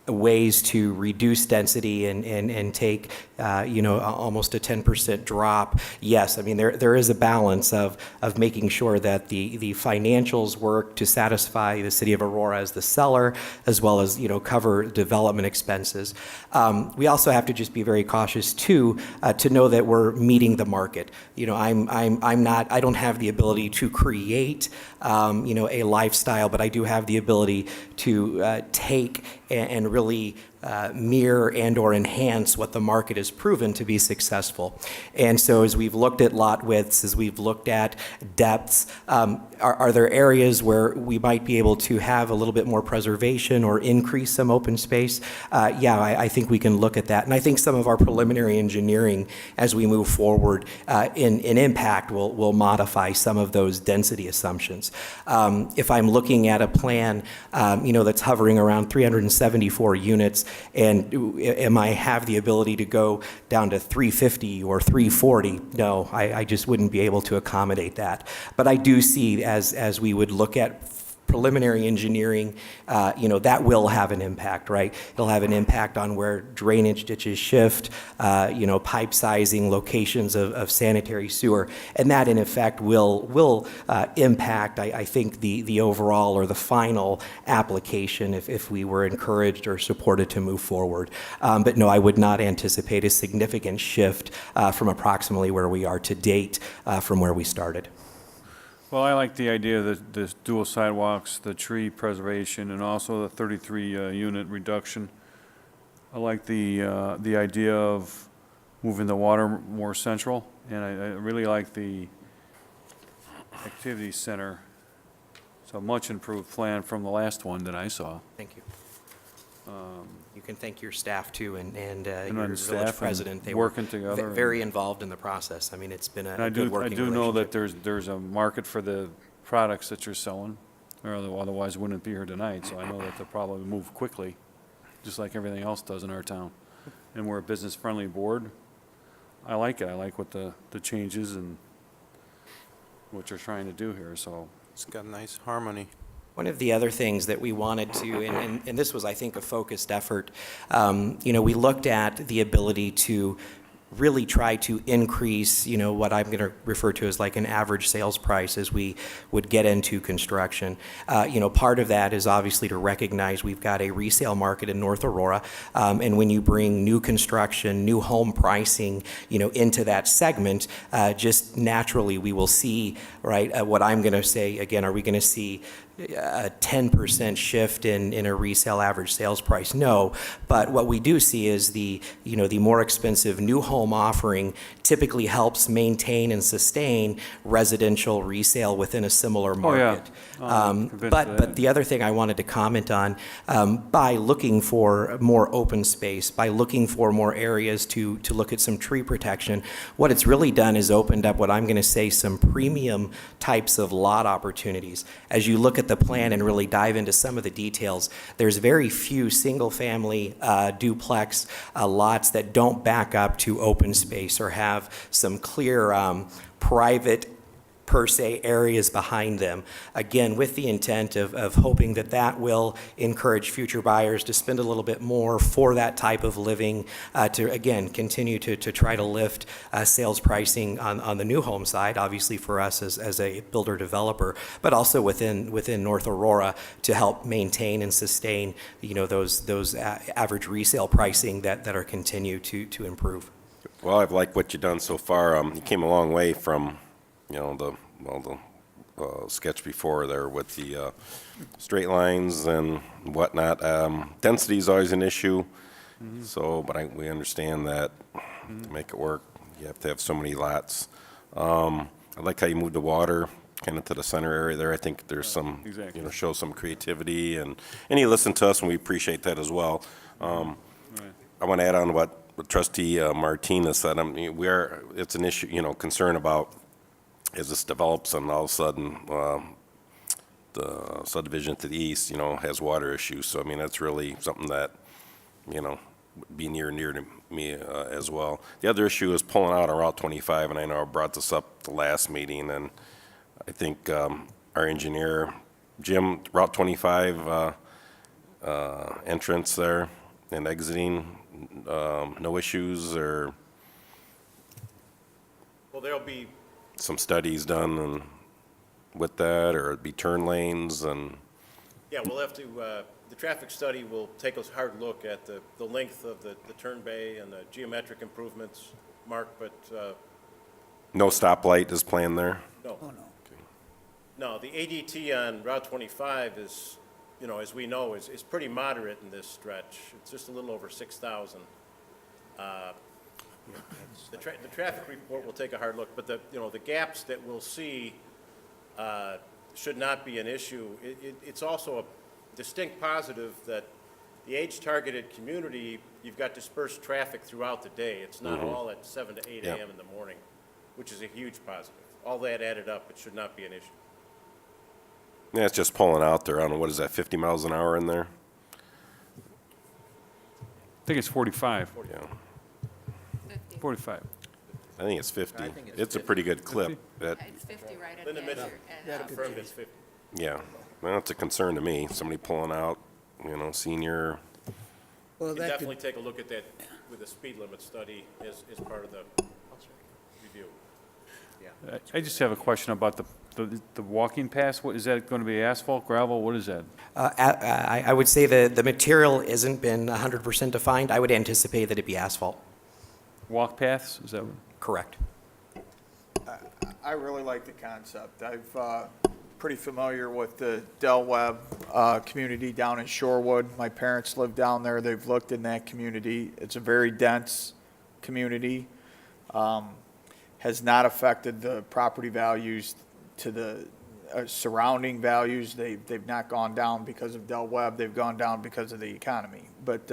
ways to reduce density and take, almost a 10% drop. Yes, I mean, there is a balance of making sure that the financials work to satisfy the city of Aurora as the seller, as well as, cover development expenses. We also have to just be very cautious too, to know that we're meeting the market. I don't have the ability to create, a lifestyle, but I do have the ability to take and really mirror and or enhance what the market has proven to be successful. And so as we've looked at lot widths, as we've looked at depths, are there areas where we might be able to have a little bit more preservation or increase some open space? I think we can look at that. And I think some of our preliminary engineering as we move forward in impact will modify some of those density assumptions. If I'm looking at a plan, that's hovering around 374 units, And am I have the ability to go down to 350 or 340? No, I just wouldn't be able to accommodate that. But I do see as we would look at preliminary engineering, that will have an impact, right? It'll have an impact on where drainage ditches shift, pipe sizing, locations of sanitary sewer, and that in effect will impact, I think, the overall or the final application if we were encouraged or supported to move forward. But no, I would not anticipate a significant shift from approximately where we are to date from where we started. Well, I like the idea of the dual sidewalks, the tree preservation, and also the 33 unit reduction. I like the idea of moving the water more central, and I really like the activity center. It's a much improved plan from the last one that I saw. Thank you. You can thank your staff too, and then your staff village and president. They working were together very involved in the process. I mean, it's been And a good working I do know relationship. that there's a market for the products that you're selling, or otherwise wouldn't be here tonight, so I know that they'll probably move quickly, just like everything else does in our town. And we're a business-friendly board. I like it. I like what the changes and what you're trying to do here, so. It's got nice harmony. One of the other things that we wanted to, and this was, I think, a focused effort, we looked at the ability to really try to increase, what I'm going to refer to as like an average sales price as we would get into construction. Part of that is obviously to recognize we've got a resale market in North Aurora, and when you bring new construction, new home pricing, into that segment, just naturally we will see, right, what I'm going to say, again, are we going to see a 10% shift in a resale average sales price? No, but what we do see is the more expensive new home offering typically helps maintain and sustain residential resale within a similar market. But the other thing I wanted to comment on, by looking for more open space, by looking for more areas to look at some tree protection, what it's really done is opened up what I'm going to say some premium types of lot opportunities. As you look at the plan and really dive into some of the details, there's very few single-family duplex lots that don't back up to open space or have some clear private per se areas behind them. Again, with the intent of hoping that will encourage future buyers to spend a little bit more for that type of living, to again continue to try to lift sales pricing on the new home side, obviously for us as a builder developer, but also within North Aurora to help maintain and sustain those average resale pricing that are continue to improve. Well, I've liked what you've done so far. You came a long way from, the sketch before there with the straight lines and whatnot. Density is always an issue, but we understand that to make it work, you have to have so many lots. I like how you moved the water kind of to the center area there. I think there's some, show some creativity, and you listen to us, and we appreciate that as well. I want to add on what Trustee Martinez said. I mean, it's an issue, concern about as this develops and all of a sudden the subdivision to the east, has water issues. So, I mean, that's really something that, would be near to me as well. The other issue is pulling out on Route 25, and I know I brought this up the last meeting, and I think our engineer, Jim, Route 25 entrance there and exiting, no issues, or? Well, there'll be some studies done and with that, or it'd be turn lanes and? Yeah, we'll have to, the traffic study will take a hard look at the length of the turn bay and the geometric improvements, Mark, but. No stoplight is planned there? No. Oh, no. Okay. No, the ADT on Route 25 is, as we know, is pretty moderate in this stretch. It's just a little over 6,000. The traffic report will take a hard look, but the gaps that we'll see should not be an issue. It's also a distinct positive that the age-targeted community, you've got dispersed traffic throughout the day. It's not all at 7 to 8 a.m. in the morning, which is a huge positive. All that added up, it should not be an issue. Yeah, it's just pulling out there. I don't know, what is that, 50 miles an hour in there? think it's 45. Yeah. 45. I think it's 50. I think it's It's a 50. pretty good clip. It's 50 right at Linda the edge. Mitchell confirmed it's 50. Yeah, well, that's a concern to me. Somebody pulling out, senior. Well, You can that definitely could, take a look at that with a speed limit study as part of the review. I just have a question about the walking path. What, is that going to be asphalt, gravel? What is that? I would say the material hasn't been 100% defined. I would anticipate that it'd be asphalt. Walk paths? Is that? Correct. I really like the concept. I've pretty familiar with the Del Webb community down in Shorewood. My parents live down there. They've looked in that community. It's a very dense community. Has not affected the property values to the surrounding values. They've not gone down because of Del Webb. They've gone down because of the economy. But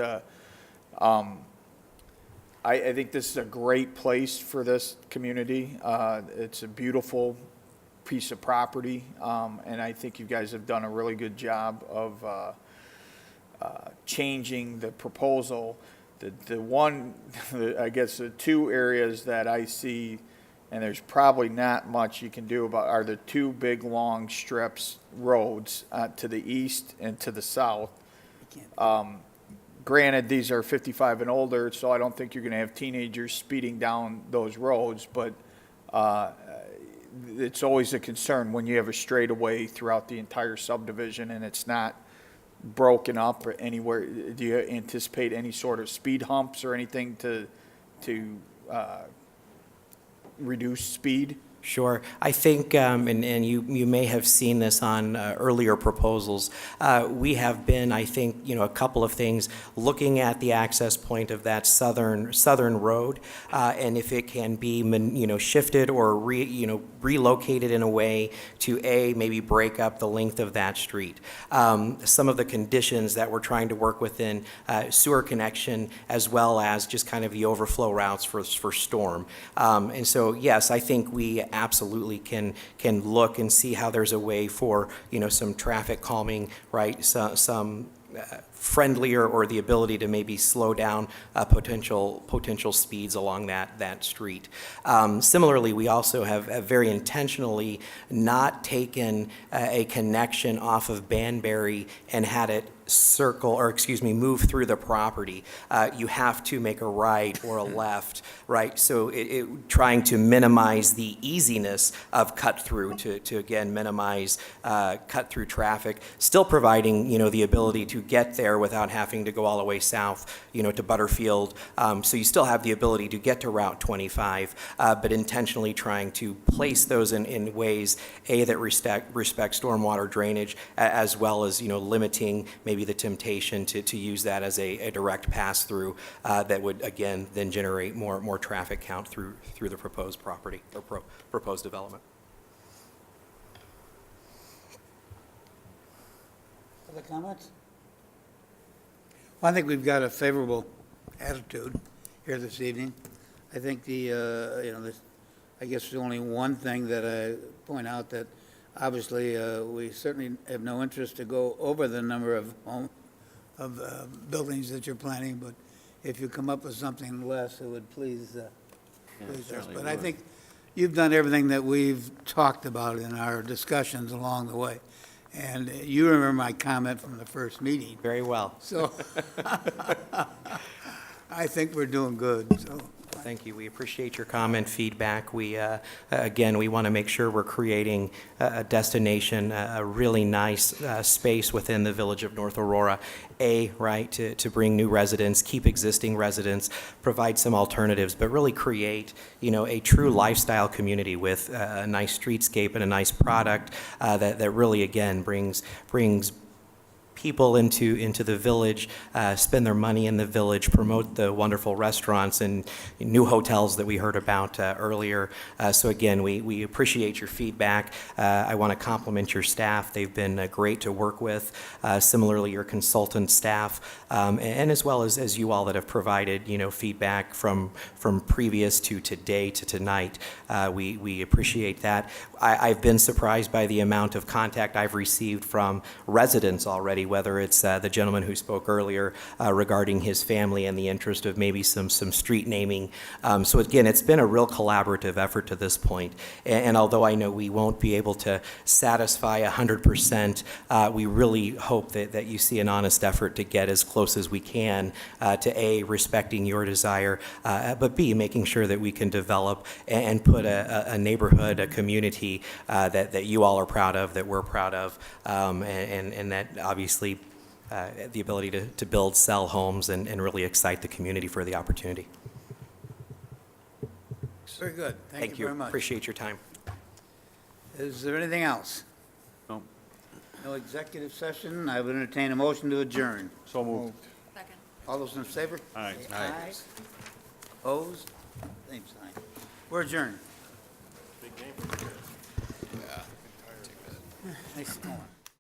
I think this is a great place for this community. It's a beautiful piece of property, and I think you guys have done a really good job of changing the proposal. I guess the two areas that I see, and there's probably not much you can do about, are the two big long strips roads to the east and to the south. Granted, these are 55 and older, so I don't think you're going to have teenagers speeding down those roads, but it's always a concern when you have a straightaway throughout the entire subdivision and it's not broken up or anywhere. Do you anticipate any sort of speed humps or anything to reduce speed? Sure. I think, and you may have seen this on earlier proposals, we have been, I think, a couple of things, looking at the access point of that southern road, and if it can be, shifted or relocated in a way to maybe break up the length of that street. Some of the conditions that we're trying to work within, sewer connection, as well as just kind of the overflow routes for storm. And so, yes, I think we absolutely can look and see how there's a way for, some traffic calming, right? Some friendlier, or the ability to maybe slow down potential speeds along that street. Similarly, we also have very intentionally not taken a connection off of Banbury and had it move through the property. You have to make a right or a left, right? So trying to minimize the easiness of cut through to again, minimize cut through traffic, still providing, the ability to get there without having to go all the way south, to Butterfield. So you still have the ability to get to Route 25, but intentionally trying to place those in ways, that respect stormwater drainage, as well as, limiting maybe the temptation to use that as a direct pass-through that would, again, then generate more traffic count through the proposed property or proposed development. other comments? Well, I think we've got a favorable attitude here this evening. I think I guess there's only one thing that I point out, that obviously we certainly have no interest to go over the number of buildings that you're planning, but if you come up with something less, it would please us. But I think you've done everything that we've talked about in our discussions along the way. And you remember my comment from the first meeting. Very well. So I think we're doing good, so. Thank you. We appreciate your comment, feedback. We, again, we want to make sure we're creating a destination, a really nice space within the village of North Aurora. Right, to bring new residents, keep existing residents, provide some alternatives, but really create, a true lifestyle community with a nice streetscape and a nice product that really, again, brings people into the village, spend their money in the village, promote the wonderful restaurants and new hotels that we heard about earlier. So again, we appreciate your feedback. I want to compliment your staff. They've been great to work with. Similarly, your consultant staff, and as well as you all that have provided, feedback from previous to today to tonight. We appreciate that. I've been surprised by the amount of contact I've received from residents already whether it's the gentleman who spoke earlier regarding his family and the interest of maybe some street naming. So again, it's been a real collaborative effort to this point. And although I know we won't be able to satisfy 100%, we really hope that you see an honest effort to get as close as we can to A, respecting your desire, but B, making sure that we can develop and put a neighborhood, a community that you all are proud of, that we're proud of, and that obviously the ability to build, sell homes and really excite the community for the opportunity. Very good. Thank you very much. Appreciate your time. Is there anything else? No. No executive session. I would entertain a motion to adjourn. So moved. Second. All those in favor? Aye. Aye. Opposed? Same sign. We're adjourned. Big game. Yeah. Nice going.